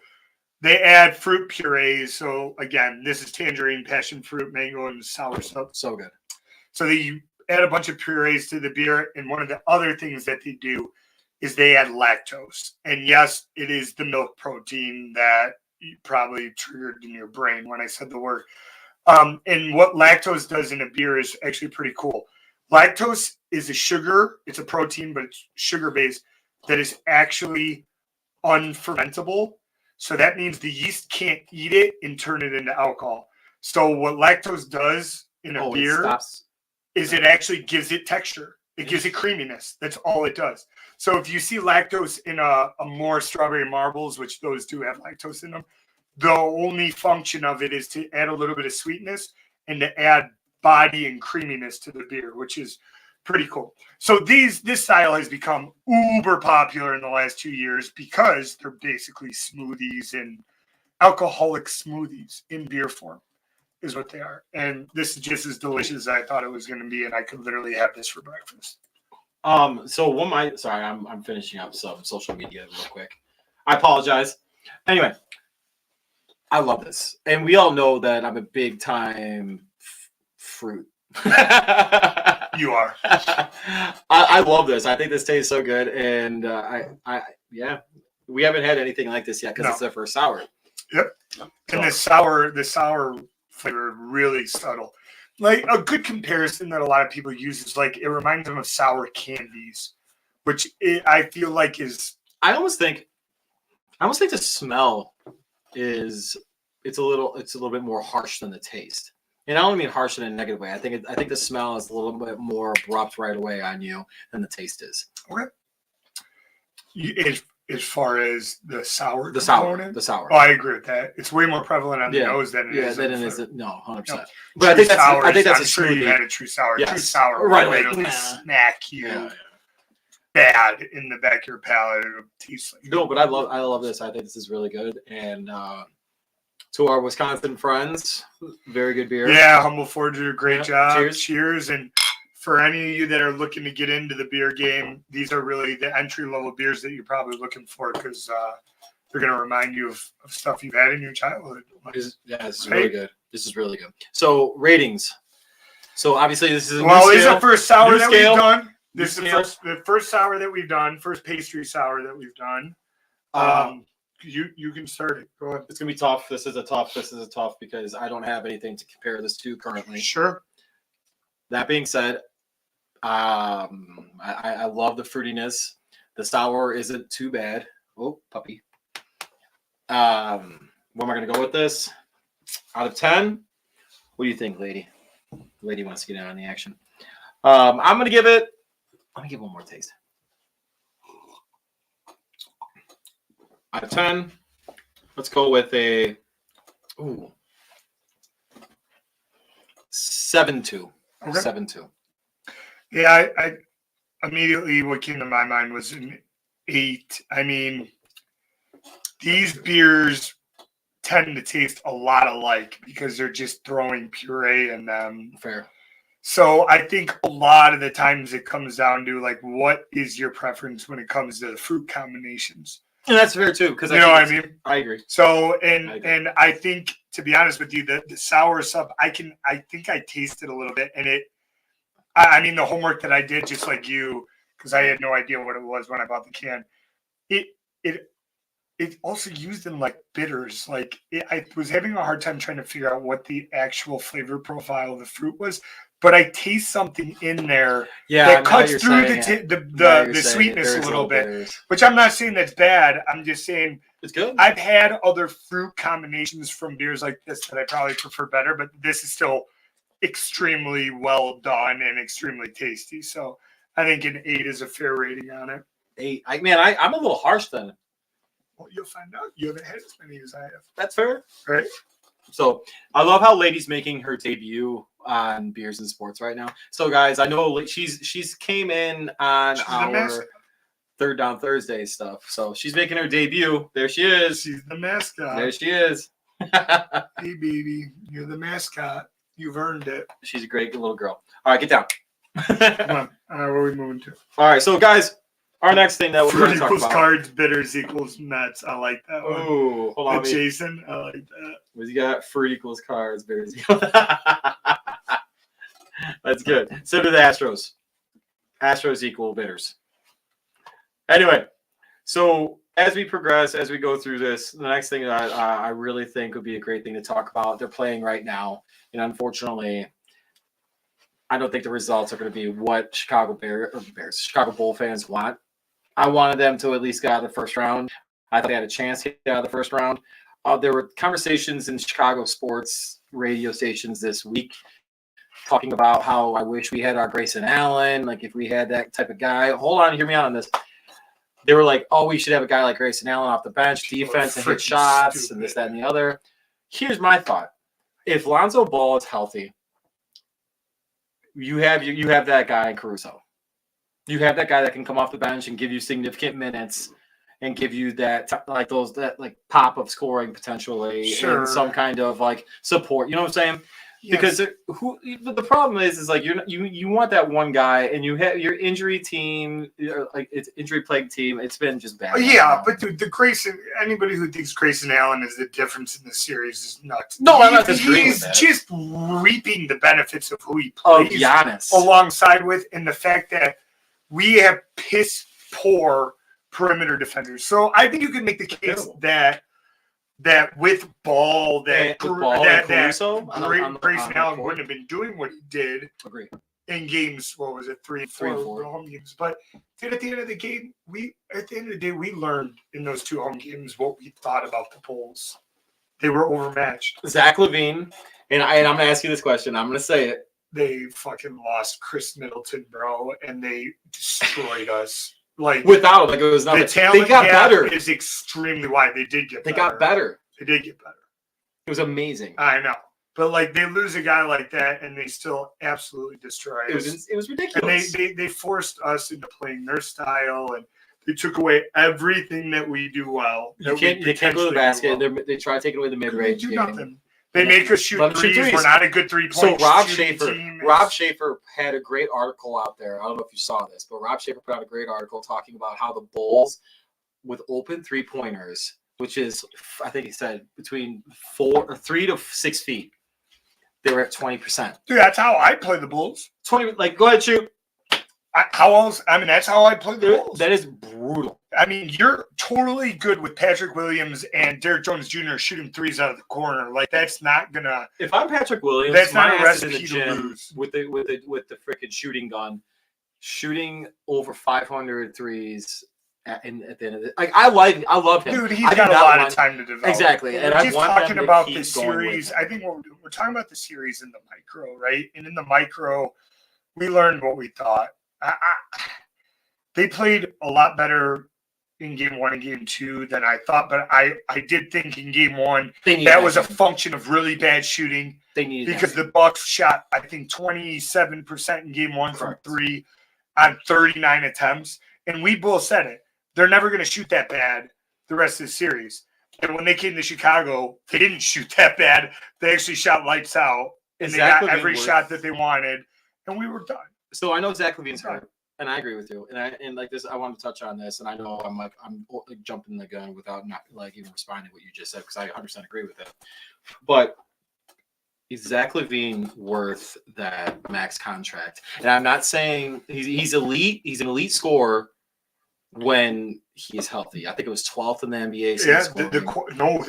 they add fruit purees. So again, this is tangerine, passion fruit, mango, and sour stuff. So good. So they add a bunch of purees to the beer. And one of the other things that they do is they add lactose. And yes, it is the milk protein that you probably triggered in your brain when I said the word. And what lactose does in a beer is actually pretty cool. Lactose is a sugar. It's a protein, but it's sugar-based that is actually unfermentable. So that means the yeast can't eat it and turn it into alcohol. So what lactose does in a beer is it actually gives it texture. It gives it creaminess. That's all it does. So if you see lactose in a more strawberry marbles, which those do have lactose in them, the only function of it is to add a little bit of sweetness and to add body and creaminess to the beer, which is pretty cool. So this style has become uber popular in the last 2 years because they're basically smoothies and alcoholic smoothies in beer form is what they are. And this is just as delicious as I thought it was going to be, and I could literally have this for breakfast. So I'm finishing up some social media real quick. I apologize. Anyway, I love this. And we all know that I'm a big time fruit. You are. I love this. I think this tastes so good, and we haven't had anything like this yet because it's the first sour. Yep. And the sour flavor really subtle. Like a good comparison that a lot of people use is it reminds them of sour candies, which I feel like is. I almost think the smell is it's a little bit more harsh than the taste. And I don't mean harsh in a negative way. I think the smell is a little bit more abrupt right away on you than the taste is. Okay. As far as the sour, the sour. Oh, I agree with that. It's way more prevalent on the nose than it is. Yeah, than it is. No, 100%. No. But I think that's I'm sure you had a true sour. Yes. True sour, right? It'll smack you bad in the back of your palate. It'll taste like. No, but I love this. I think this is really good. And to our Wisconsin friends, very good beer. Yeah, Humble Forger, great job. Cheers. And for any of you that are looking to get into the beer game, these are really the entry-level beers that you're probably looking for because they're going to remind you of stuff you've had in your childhood. This is really good. This is really good. So, ratings. So, obviously, this is this is the first sour that we've done. This is yours? the first sour that we've done, first pastry sour that we've done. You can start it. Go ahead. It's gonna be tough. This is a tough because I don't have anything to compare this to currently. Sure. That being said, I love the fruitiness. The sour isn't too bad. Oh, puppy. What am I gonna go with this? Out of 10, what do you think, lady? Lady wants to get in on the action. I'm gonna give it. Let me give one more taste. Out of 10, let's go with a 7.2. Okay. 7.2. Yeah, I immediately what came to my mind was an 8. I mean, these beers tend to taste a lot alike because they're just throwing puree in them. Fair. So I think a lot of the times it comes down to like, what is your preference when it comes to the fruit combinations? And that's fair too, because you know what I mean. I agree. So and I think, to be honest with you, the sour sub, I think I tasted a little bit, and I mean the homework that I did, just like you, because I had no idea what it was when I bought the can. It also used in like bitters. Like I was having a hard time trying to figure out what the actual flavor profile of the fruit was, but I taste something in there that cuts through the sweetness a little bit. Bitters. Which I'm not saying that's bad. I'm just saying it's good. I've had other fruit combinations from beers like this that I probably prefer better, but this is still extremely well done and extremely tasty. So I think an 8 is a fair rating on it. 8. I'm a little harsh then. Well, you'll find out. You haven't had as many as I have. That's fair. Right. So I love how Lady's making her debut on Beers and Sports right now. So guys, I know she's came in on our Third Down Thursday stuff. So she's making her debut. There she is. She's the mascot. There she is. Hey baby, you're the mascot. You've earned it. She's a great little girl. All right, get down. Come on. All right, where are we moving to? All right, so guys, our next thing that we're going to talk about. Cards, bitters equals nuts. I like that one. Oh, hold on. Jason, I like that. What you got? Fruit equals cards, bitters. That's good. So do the Astros. Astros equal bitters. Anyway, so as we progress, as we go through this, the next thing that I really think would be a great thing to talk about, they're playing right now. And unfortunately, I don't think the results are going to be what Chicago Bull fans want. I wanted them to at least get out of the first round. I thought they had a chance to get out of the first round. There were conversations in Chicago sports radio stations this week talking about how I wish we had our Grayson Allen, like if we had that type of guy. Hold on, hear me out on this. They were like, oh, we should have a guy like Grayson Allen off the bench, defense, and hit shots, and this, that, and the other. Here's my thought. If Lonzo Ball is healthy, you have that guy in Caruso. You have that guy that can come off the bench and give you significant minutes and give you that pop of scoring potentially and some kind of like support. You know what I'm saying? Yes. Because the problem is like you want that one guy, and you have your injury team, like it's injury plagued team. It's been just bad. Yeah, but dude, anybody who thinks Grayson Allen is the difference in the series is nuts. No, I'm not disagreeing with that. He's just reaping the benefits of who he plays Giannis alongside with, and the fact that we have piss poor perimeter defenders. So I think you can make the case that with Ball, Grayson Allen wouldn't have been doing what he did. Agree. In games, what was it, 3 and 4 home games? But at the end of the game, we learned in those 2 home games what we thought about the Bulls. They were overmatched. Zach LaVine, and I'm going to ask you this question. I'm going to say it. They fucking lost Chris Middleton, bro, and they destroyed us. Like without, like it was nothing. The talent they got better. Is extremely wide. They did get. They got better. They did get better. It was amazing. I know, but like they lose a guy like that, and they still absolutely destroy us. It was ridiculous. And they forced us into playing their style, and they took away everything that we do well. They can't go to the basket. Well. They try to take away the mid range. They do nothing. They make us shoot threes. We're not a good 3-point. So Rob Schaefer had a great article out there. I don't know if you saw this, but Rob Schaefer put out a great article talking about how the Bulls, with open 3-pointers, which is, I think he said, between 3 to 6 feet, they were at 20%. Dude, that's how I play the Bulls. 20, like, go ahead, shoot. How else? I mean, that's how I play the Bulls. That is brutal. I mean, you're totally good with Patrick Williams and Derrick Jones Jr. shooting threes out of the corner. Like, that's not gonna. If I'm Patrick Williams, That's not my a ass is in recipe the to gym lose. with the freaking shooting gun, shooting over 500 threes at the end of it. Like, I love him. Dude, he's I do got a not lot want- of time to develop. Exactly, and We're I just want talking them to about keep the going with series. it. I think we're talking about the series in the micro, right? And in the micro, we learned what we thought. They played a lot better in game 1 and game 2 than I thought, but I did think in game 1 that was a function of really bad shooting. They needed because the Bucks shot, I think, 27% in game 1 from 3 on 39 attempts, and we both said it. They're never going to shoot that bad the rest of the series. And when they came to Chicago, they didn't shoot that bad. They actually shot lights out, and they got every shot that they wanted, and we were done. So I know Zach LaVine's hurt, and I agree with you. And like this, I want to touch on this, and I know I'm jumping the gun without not like even responding to what you just said because I 100% agree with it. But is Zach LaVine worth that max contract? And I'm not saying he's elite. He's an elite scorer when he is healthy. I think it was 12th in the NBA. Yeah,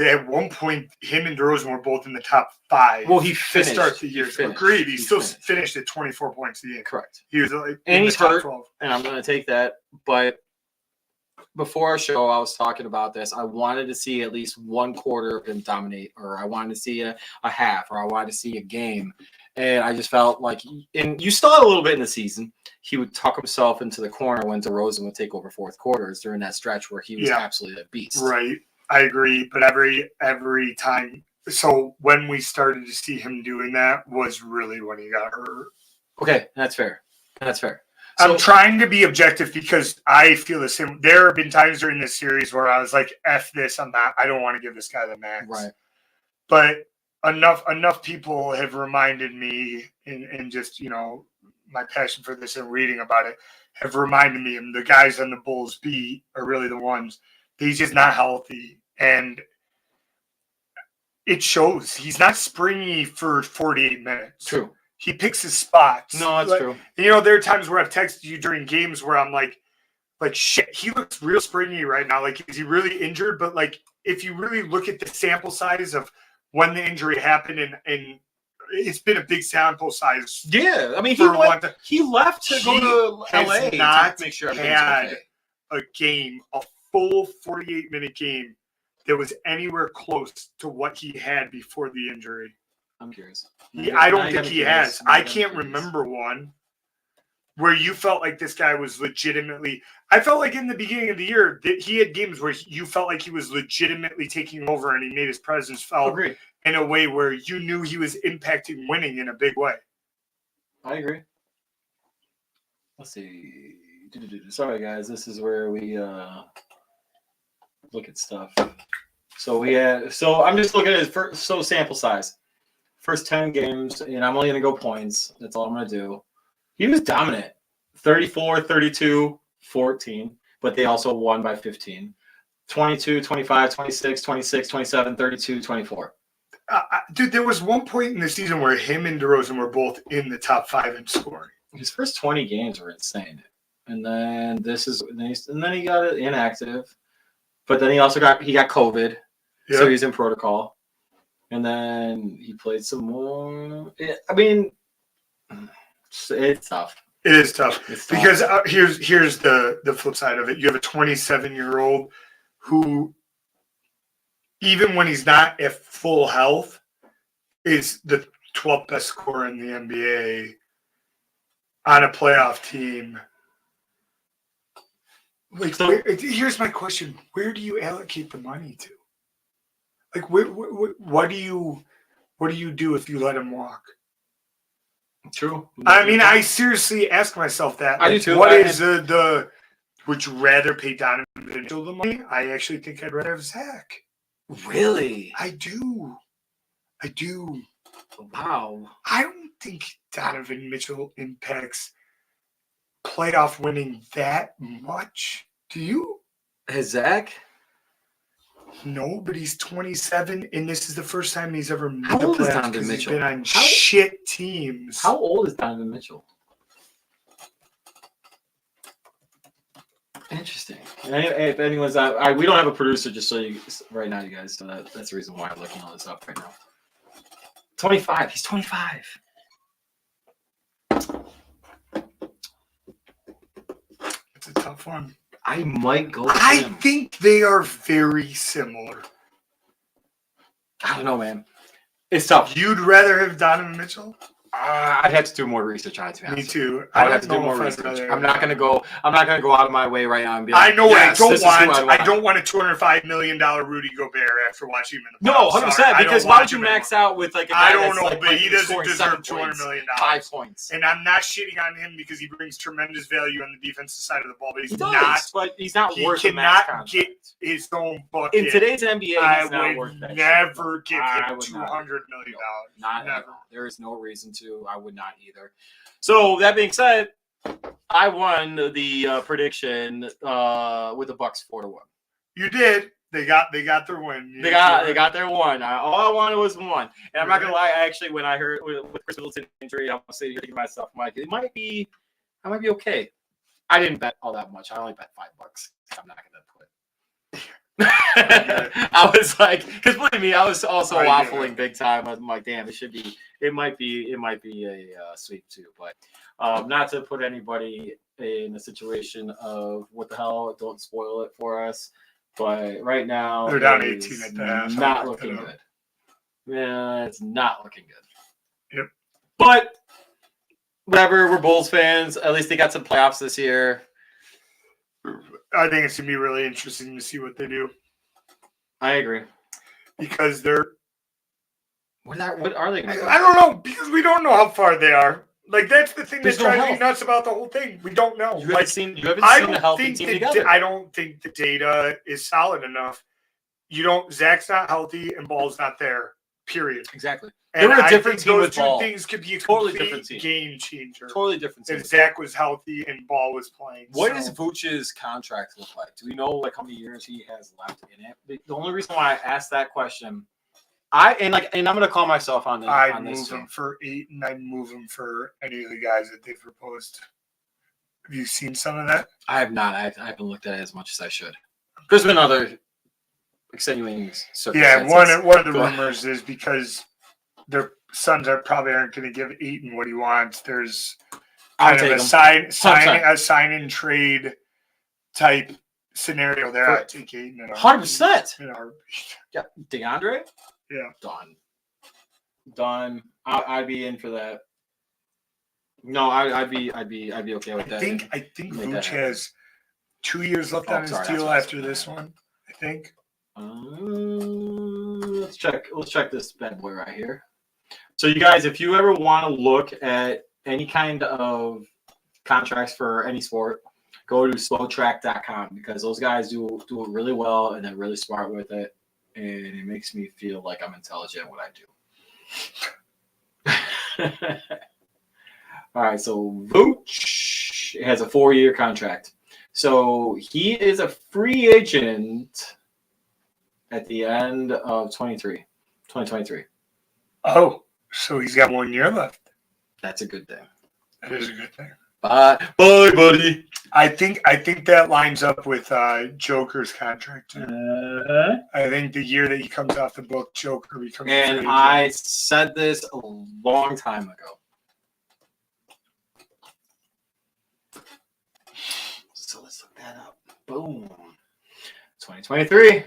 at one point, him and DeRozan were both in the top 5. Well, he finished. To start the year. Agreed. He still finished at 24 points a game. Correct. He was like, and he's hurt, 12. and I'm going to take that. But before our show, I was talking about this. I wanted to see at least one quarter of him dominate, or I wanted to see a half, or I wanted to see a game. And I just felt like, and you saw it a little bit in the season, he would tuck himself into the corner when DeRozan would take over fourth quarters during that stretch where he was absolutely a beast. Right. I agree. But every time. So when we started to see him doing that was really when he got hurt. Okay. That's fair. So, I'm trying to be objective because I feel the same. There have been times during this series where I was like, F this, I don't want to give this guy the max. Right. But enough people have reminded me and just, my passion for this and reading about it have reminded me, and the guys on the Bulls beat are really the ones. He's just not healthy. And it shows. He's not springy for 48 minutes. True. He picks his spots. No, that's true. There are times where I've texted you during games where I'm like shit, he looks real springy right now. Like, is he really injured? But like, if you really look at the sample size of when the injury happened, and it's been a big sample size. Yeah, I mean, he left to go to LA to make sure everything's had okay. a full 48-minute game that was anywhere close to what he had before the injury. I'm curious. I don't think he has. I can't remember one where you felt like this guy was legitimately. I felt like in the beginning of the year that he had games where you felt like he was legitimately taking over and he made his presence felt in a way where you knew he was impacting winning in a big way. I agree. Let's see. Sorry, guys. This is where we look at stuff. So I'm just looking at his first sample size. First 10 games, and I'm only going to go points. That's all I'm going to do. He was dominant. 34, 32, 14, but they also won by 15. 22, 25, 26, 26, 27, 32, 24. Dude, there was one point in the season where him and DeRozan were both in the top 5 in scoring. His first 20 games were insane. And then he got inactive. But then he also got COVID. Yep. So he's in protocol. And then he played some more. I mean, it's tough. It is tough. Because here's the flip side of it. You have a 27-year-old who, even when he's not at full health, is the 12th best scorer in the NBA on a playoff team. Here's my question: where do you allocate the money to? Like, what do you do if you let him walk? True. I mean, I seriously ask myself that. I do too. What is the? Would you rather pay Donovan Mitchell the money? I actually think I'd rather have Zach. Really? I do. Wow. I don't think Donovan Mitchell impacts playoff winning that much. Do you? Has Zach? No, but he's 27, and this is the first time he's ever made the playoffs. How old is Donovan Mitchell? He's been on shit teams. How old is Donovan Mitchell? Interesting. If anyone's out, we don't have a producer just so you right now, you guys. So that's the reason why I'm looking all this up right now. 25. He's 25. It's a tough one. I might go with I him. think they are very similar. I don't know, man. It's tough. You'd rather have Donovan Mitchell? I'd have to do more research on it. To be Me honest. too. I would don't have to do know more if I'd research. rather I'm have not gonna go out of my way right now and be like, I know yes, what I this don't is who want. I want. I don't want a $205 million Rudy Gobert after watching him in the No, playoffs. 100%. Sorry, I Because don't why want would you him max anymore. out with like a I guy don't that's know, like, but he doesn't scoring deserve 7 points, $200 million. 5 points. And I'm not shitting on him because he brings tremendous value on the defensive side of the ball, but He does, but he's not he worth a max cannot contract. get his own bucket. In today's NBA, I he's not would worth that. never shit. give I him would $200 not. million. Not Never. at all. There is no reason to. I would not either. So that being said, I won the prediction with the Bucks 4-1. You did. They got their win. They got their one. All I wanted was one. And I'm not gonna lie. Actually, when I heard with Chris Middleton's injury, I'm sitting here thinking to myself, Mike, I might be okay. I didn't bet all that much. I only bet $5. I'm not gonna put. I was like, because believe me, I was also waffling big time. I'm like, damn, it might be a sweep too, but not to put anybody in a situation of what the hell, don't spoil it for us. But right now, they're down 18 at the half. Not looking good. Yeah, it's not looking good. Yep. But whatever, we're Bulls fans. At least they got some playoffs this year. I think it's gonna be really interesting to see what they do. I agree. Because they're what are they gonna do? I don't know, because we don't know how far they are. Like that's the thing that There's no drives me health. nuts about the whole thing. We don't know. You haven't seen a healthy team together. I don't think the data is solid enough. Zach's not healthy and Ball's not there. Period. Exactly. And they were a I different think team those with two Ball. things could be a Totally complete different team. game changer. Totally different team. If Zach was healthy and Ball was playing. What does Vooch's contract look like? Do we know like how many years he has left in it? The only reason why I asked that question, and I'm gonna call myself on this. I'd move him for 8, and I'd move him for any of the guys that they've proposed. Have you seen some of that? I have not. I haven't looked at it as much as I should. There's been other extenuating circumstances. Yeah, one of the rumors is because their sons aren't going to give Ayton what he wants. There's kind of a sign and trade type scenario there. I'd take Ayton in 100%. in a heartbeat. Yeah, DeAndre. Yeah, done. I'd be in for that. No, I'd be okay with that. I think Vooch has 2 years left on his deal after this one. I think. Let's check this bad boy right here. So you guys, if you ever want to look at any kind of contracts for any sport, go to slowtrack.com because those guys do it really well and they're really smart with it, and it makes me feel like I'm intelligent at what I do. All right, so Vooch has a 4-year contract. So he is a free agent at the end of 2023. Oh, so he's got 1 year left. That's a good thing. That is a good thing. Bye, buddy. I think that lines up with Joker's contract too. I think the year that he comes off the book, Joker becomes. And I said this a long time ago. So let's look that up. Boom. 2023.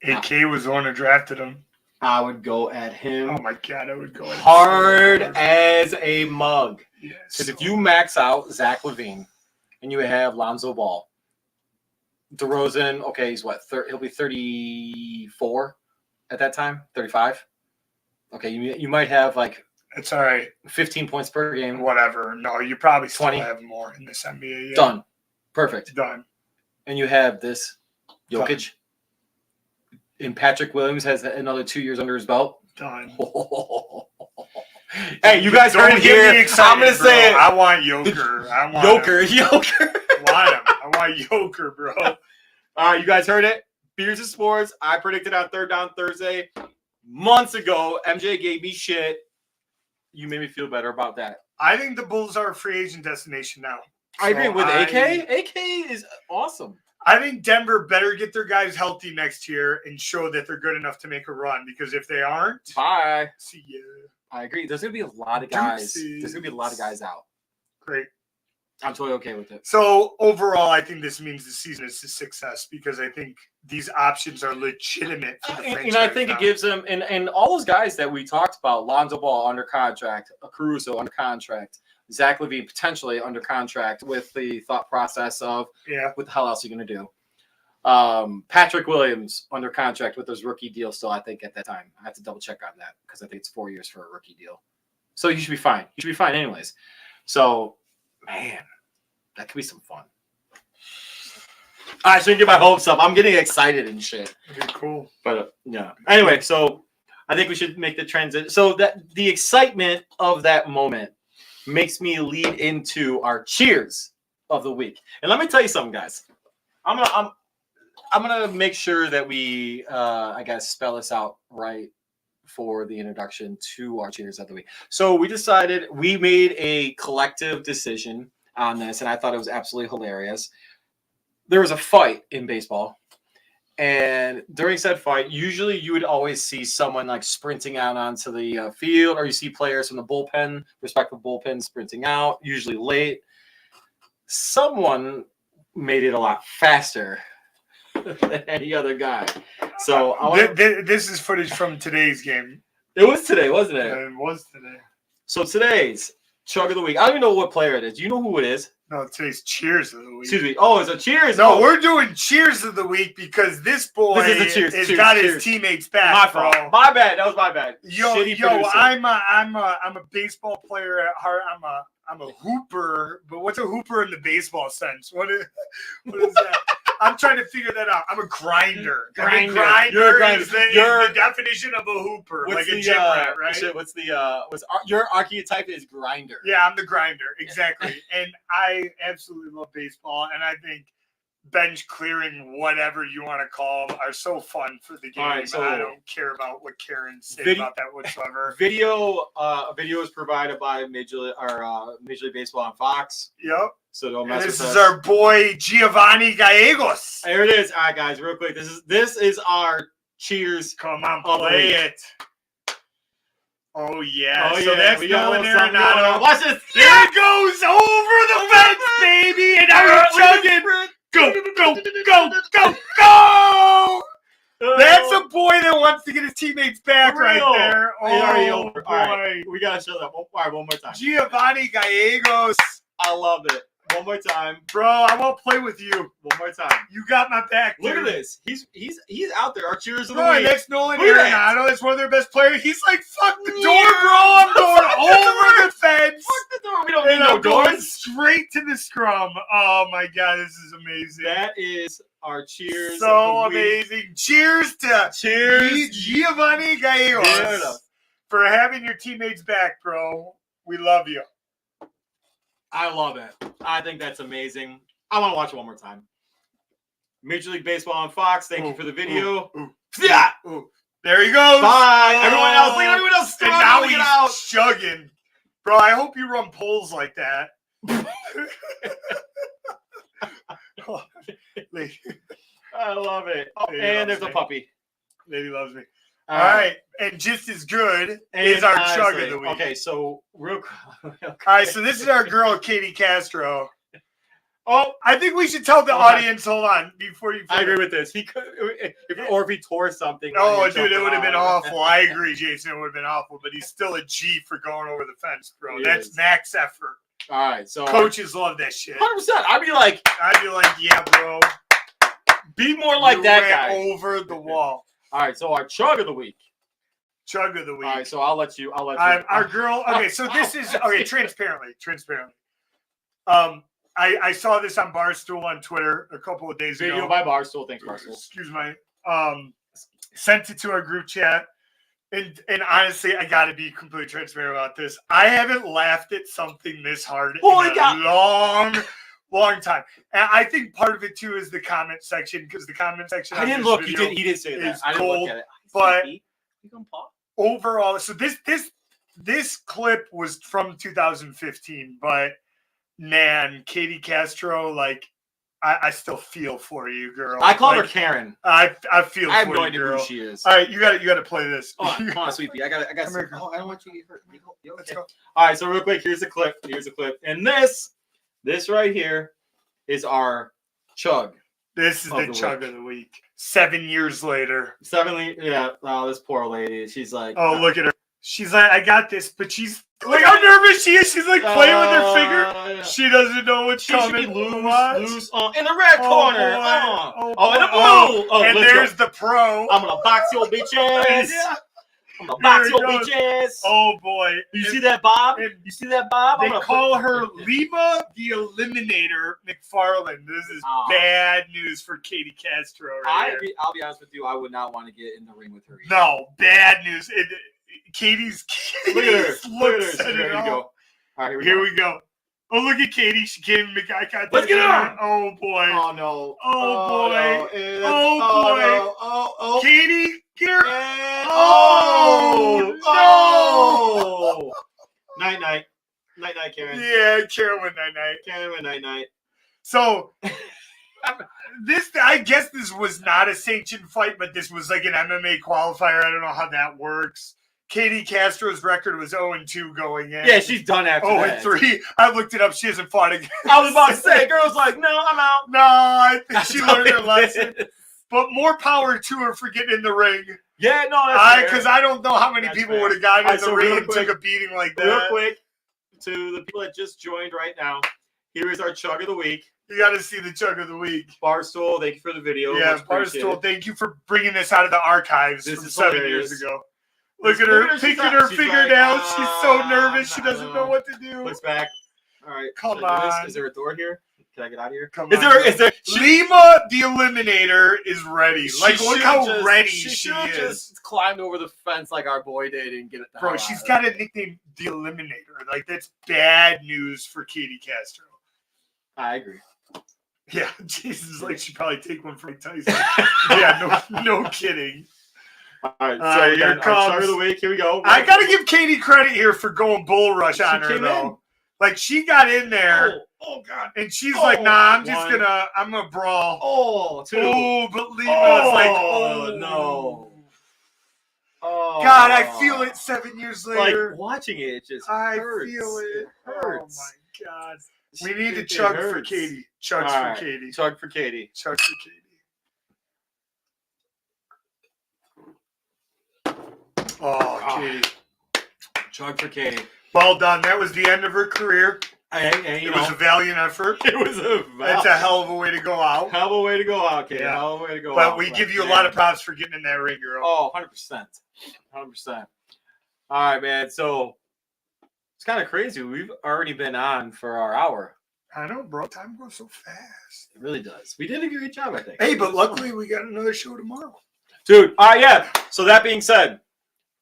AK was the one who drafted him. I would go at him. Oh my god, I would go at hard as a mug. Yes. Because if you max out Zach LaVine and you have Lonzo Ball, DeRozan, okay, he's what? He'll be 34 at that time, 35. Okay, you might have like. It's all right. 15 points per game. Whatever. No, you probably still 20. have more in this NBA. Yeah. Done. Perfect. Done. And you have this Jokic. And Patrick Williams has another 2 years under his belt. Done. Hey, you guys heard it here. I'm going to say it. I want Joker. I want Joker. I want Joker, bro. All right, you guys heard it. Beers and Sports. I predicted on Third Down Thursday months ago. MJ gave me shit. You made me feel better about that. I think the Bulls are a free agent destination now. I agree with AK. AK is awesome. I think Denver better get their guys healthy next year and show that they're good enough to make a run. Because if they aren't, bye. See ya. I agree. There's gonna be a lot of guys. Deuces. There's gonna be a lot of guys out. Great. I'm totally okay with it. So overall, I think this means the season is a success because I think these options are legitimate for the franchise. And I think it gives them and all those guys that we talked about, Lonzo Ball under contract, Caruso under contract, Zach LaVine potentially under contract with the thought process of what the hell else are you going to do? Patrick Williams under contract with his rookie deal still, I think, at that time. I have to double check on that because I think it's 4 years for a rookie deal. So you should be fine. You should be fine anyways. So, man, that could be some fun. I shouldn't get my hopes up. I'm getting excited and shit. Okay, cool. But, yeah. Anyway, so I think we should make the transition. So that the excitement of that moment makes me lead into our cheers of the week. And let me tell you something, guys. I'm gonna make sure that we I guess spell this out right for the introduction to our cheers of the week. So we made a collective decision on this, and I thought it was absolutely hilarious. There was a fight in baseball, and during said fight, usually you would always see someone like sprinting out onto the field, or you see players from the bullpen, respective bullpen, sprinting out, usually late. Someone made it a lot faster than any other guy. So this is footage from today's game. It was today, wasn't it? It was today. So today's chug of the week. I don't even know what player it is. Do you know who it is? No, today's cheers of the week. Excuse me. Oh, it's a cheers. No, we're doing cheers of the week because this boy has got his teammates back. My fault. My bad. That was my bad. Yo, I'm a baseball player at heart. I'm a hooper, but what's a hooper in the baseball sense? What is that? I'm trying to figure that out. I'm a grinder. You're a grinder. Is the definition of a hooper, like a gym rat, right? Your archetype is grinder. Yeah, I'm the grinder, exactly. And I absolutely love baseball, and I think bench clearing, whatever you want to call them, are so fun for the game. Right, so I don't care about what Karen said about that whatsoever. Video is provided by Major League Baseball on Fox. Yep. So don't mess with us. This is our boy Giovanni Gallegos. There it is. All right, guys, real quick. This is our cheers. Come on, play it. Oh yeah. Oh, so yeah. that's Nolan Arenado. Watch this. There it goes over the fence, baby, and now he's chugging. Go! That's a boy that wants to get his teammates back right there. Oh, boy. All right, we got to show that. All right, one more time. Giovanni Gallegos. I love it. One more time. Bro, I won't play with you. One more time. You got my back, dude. Look at this. He's out there. Our cheers of the week. That's Nolan Arenado. That's one of their best players. He's like, fuck the door, bro. I'm going over the fence. Fuck the door. We don't need no doors. Going straight to the scrum. Oh, my God. This is amazing. That is our cheers so of the amazing. Week. Cheers to Giovanni Gallegos for having your teammates back, bro. We love you. I love it. I think that's amazing. I want to watch it one more time. Major League Baseball on Fox. Thank you for the video. Yeah. There he goes. Bye. Everyone else. And now he's chugging. Bro, I hope you run polls like that. I love it. Oh, and there's a puppy. Lady loves me. All right. And just as good is our chug of the week. Okay, so real quick. All right, so this is our girl, Katie Castro. Oh, I think we should tell the audience, hold on, before you. I agree with this. He could, or if he tore something. Oh, dude, it would have been awful. I agree, Jason. It would have been awful, but he's still a G for going over the fence, bro. That's max effort. All right, so coaches love that shit. 100%. I'd be like, yeah, bro. Be more like that guy. Over the wall. All right, so our chug of the week. Chug of the week. All right, so I'll let you. Our girl. Okay, so this is transparently. I saw this on Barstool on Twitter a couple of days ago. Video by Barstool. Thanks, Barstool. Excuse me. Sent it to our group chat, and honestly, I got to be completely transparent about this. I haven't laughed at something this hard in a long time. And I think part of it too is the comment section, because the comment section. I didn't look. He did say that. I didn't look at it. But overall, so this clip was from 2015, but man, Katie Castro, like, I still feel for you, girl. I call her Like, Karen. I feel I have for no you, idea girl. who she is. All right, you got to play this. Oh, come on, sweetie. I got. Come here, Oh, I don't want you to get hurt. You okay? Let's go. All right, so real quick, here's a clip. And this right here is our chug. This is the chug of the week. 7 years later. Yeah. Oh, this poor lady. She's like, oh, look at her. She's like, I got this, but look how nervous she is. She's like playing with her finger. She doesn't know what's coming. She should be loose in the red corner. Boy. In the blue. And there's the pro. I'm gonna box your bitch ass. I'm gonna box your bitch ass. Oh boy! You see that, Bob? You see that, Bob? They call her Lima the Eliminator McFarland. This is bad news for Katie Castro. I'll be honest with you. I would not want to get in the ring with her. Either. No, bad news. Katie's look at her. looks at her. There you go. All right, here we go. Oh, look at Katie. She can't even make eye contact. Let's get her. Oh boy. Oh no. Oh boy. No. Oh boy. Katie, get her. No. Night, Karen. Yeah, Karen went night. Karen went night. So I guess this was not a sanctioned fight, but this was like an MMA qualifier. I don't know how that works. Katie Castro's record was 0-2 going in. Yeah, she's done after that. 0-3. I looked it up. She hasn't fought again. I was about to say, girl's like, no, I'm out. No, I think she learned her lesson. But more power to her for getting in the ring. Yeah, no, that's because I don't know how many people would have gotten in the ring and took a beating like that. Real quick, to the people that just joined right now, here is our chug of the week. You got to see the chug of the week. Barstool, thank you for the video. Yeah, Barstool, thank you for bringing this out of the archives from 7 years ago. Look at her picking her finger down. She's so nervous. She doesn't know what to do. Looks back. All right. Come on. Is there a door here? Can I get out of here? Is there? Lima the Eliminator is ready. Like, look how ready she is. Just climbed over the fence like our boy did and get it. Bro, she's got a nickname, the Eliminator. Like, that's bad news for Katie Castro. I agree. Yeah, Jesus, like she'd probably take one from Tyson. Yeah, no kidding. All right, so here comes our chug of the week. Here we go. I gotta give Katie credit here for going bull rush on her though. Like she got in there. Oh God! And she's like, "Nah, I'm gonna brawl." Oh, two. Oh, but Lima's like, "Oh no." Oh God, I feel it 7 years later. Like watching it just I hurts. feel it. It hurts. Oh my God. We need to chug for Katie. Chugs for Katie. Chug for Katie. Chug for Katie. Oh, Katie. Chug for Katie. Well done. That was the end of her career. It was a valiant effort. It's a hell of a way to go out. Hell of a way to go out, Katie. Yeah. Hell of a way to go out. But we give you a lot of props for getting in that ring, girl. Oh, 100%. 100%. All right, man. So it's kind of crazy. We've already been on for our hour. I know, bro. Time goes so fast. It really does. We did a great job, I think. Hey, but luckily we got another show tomorrow. Dude, yeah. So that being said,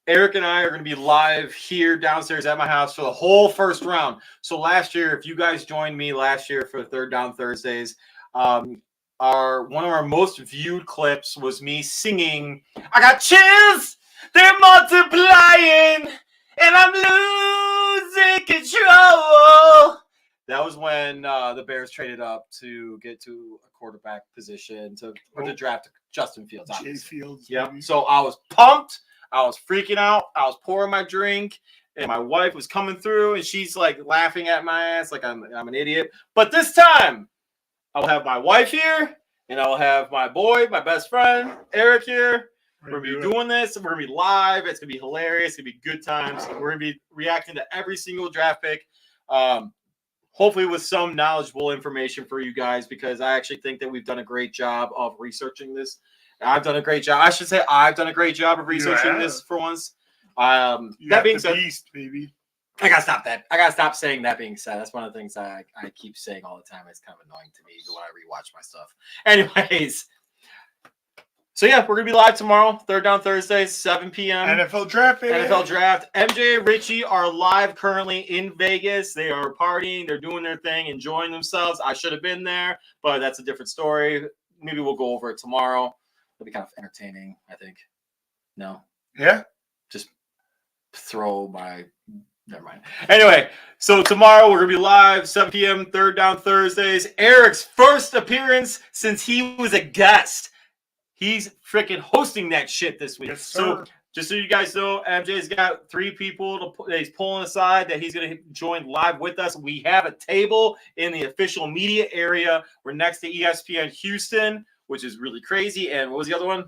Eric and I are going to be live here downstairs at my house for the whole first round. So last year, if you guys joined me last year for the Third Down Thursdays, one of our most viewed clips was me singing, "I got chills, they're multiplying, and I'm losing control." That was when the Bears traded up to get to a quarterback position to draft Justin Fields. Jay Fields. Yep. So I was pumped. I was freaking out. I was pouring my drink, and my wife was coming through, and she's like laughing at my ass like I'm an idiot. But this time, I'll have my wife here, and I'll have my boy, my best friend, Eric here. We're going to be doing this. We're going to be live. It's going to be hilarious. It's going to be good times. We're going to be reacting to every single draft pick. Hopefully with some knowledgeable information for you guys, because I actually think that we've done a great job of researching this. I've done a great job. I should say I've done a great job of researching this for once. That being said, beast, baby. I gotta stop that. I gotta stop saying that being said. That's one of the things I keep saying all the time. It's kind of annoying to me when I rewatch my stuff. Anyways, so yeah, we're gonna be live tomorrow, Third Down Thursday, 7 p.m. NFL draft, baby. NFL draft. MJ and Richie are live currently in Vegas. They are partying. They're doing their thing, enjoying themselves. I should have been there, but that's a different story. Maybe we'll go over it tomorrow. It'll be kind of entertaining, I think. No. Yeah. Just throw my Never mind. Anyway, so tomorrow we're gonna be live 7 p.m. Third Down Thursdays. Eric's first appearance since he was a guest. He's freaking hosting that shit this week. Yes, so just so you guys know, MJ's got 3 people that he's pulling aside that he's gonna join live with us. We have a table in the official media area. We're next to ESPN Houston, which is really crazy. And what was the other one?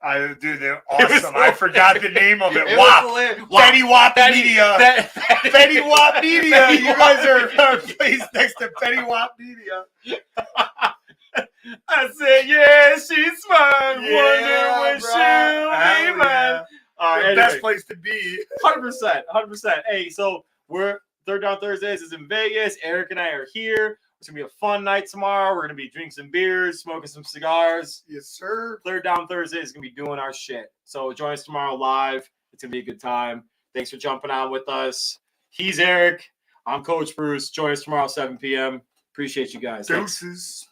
They're awesome. I forgot the name of it. WAP. Fetty Wap Media. Fetty Wap Media. You guys are placed next to Fetty Wap Media. I said, yeah, she's fine. Wonder when she'll be mine. All right, Best place to be. 100%. Hey, so we're Third Down Thursdays is in Vegas. Eric and I are here. It's going to be a fun night tomorrow. We're going to be drinking some beers, smoking some cigars. Yes, sir. Third Down Thursday is going to be doing our shit. So join us tomorrow live. It's going to be a good time. Thanks for jumping on with us. He's Eric. I'm Coach Bruce. Join us tomorrow, 7 p.m. Appreciate you guys. Deuces.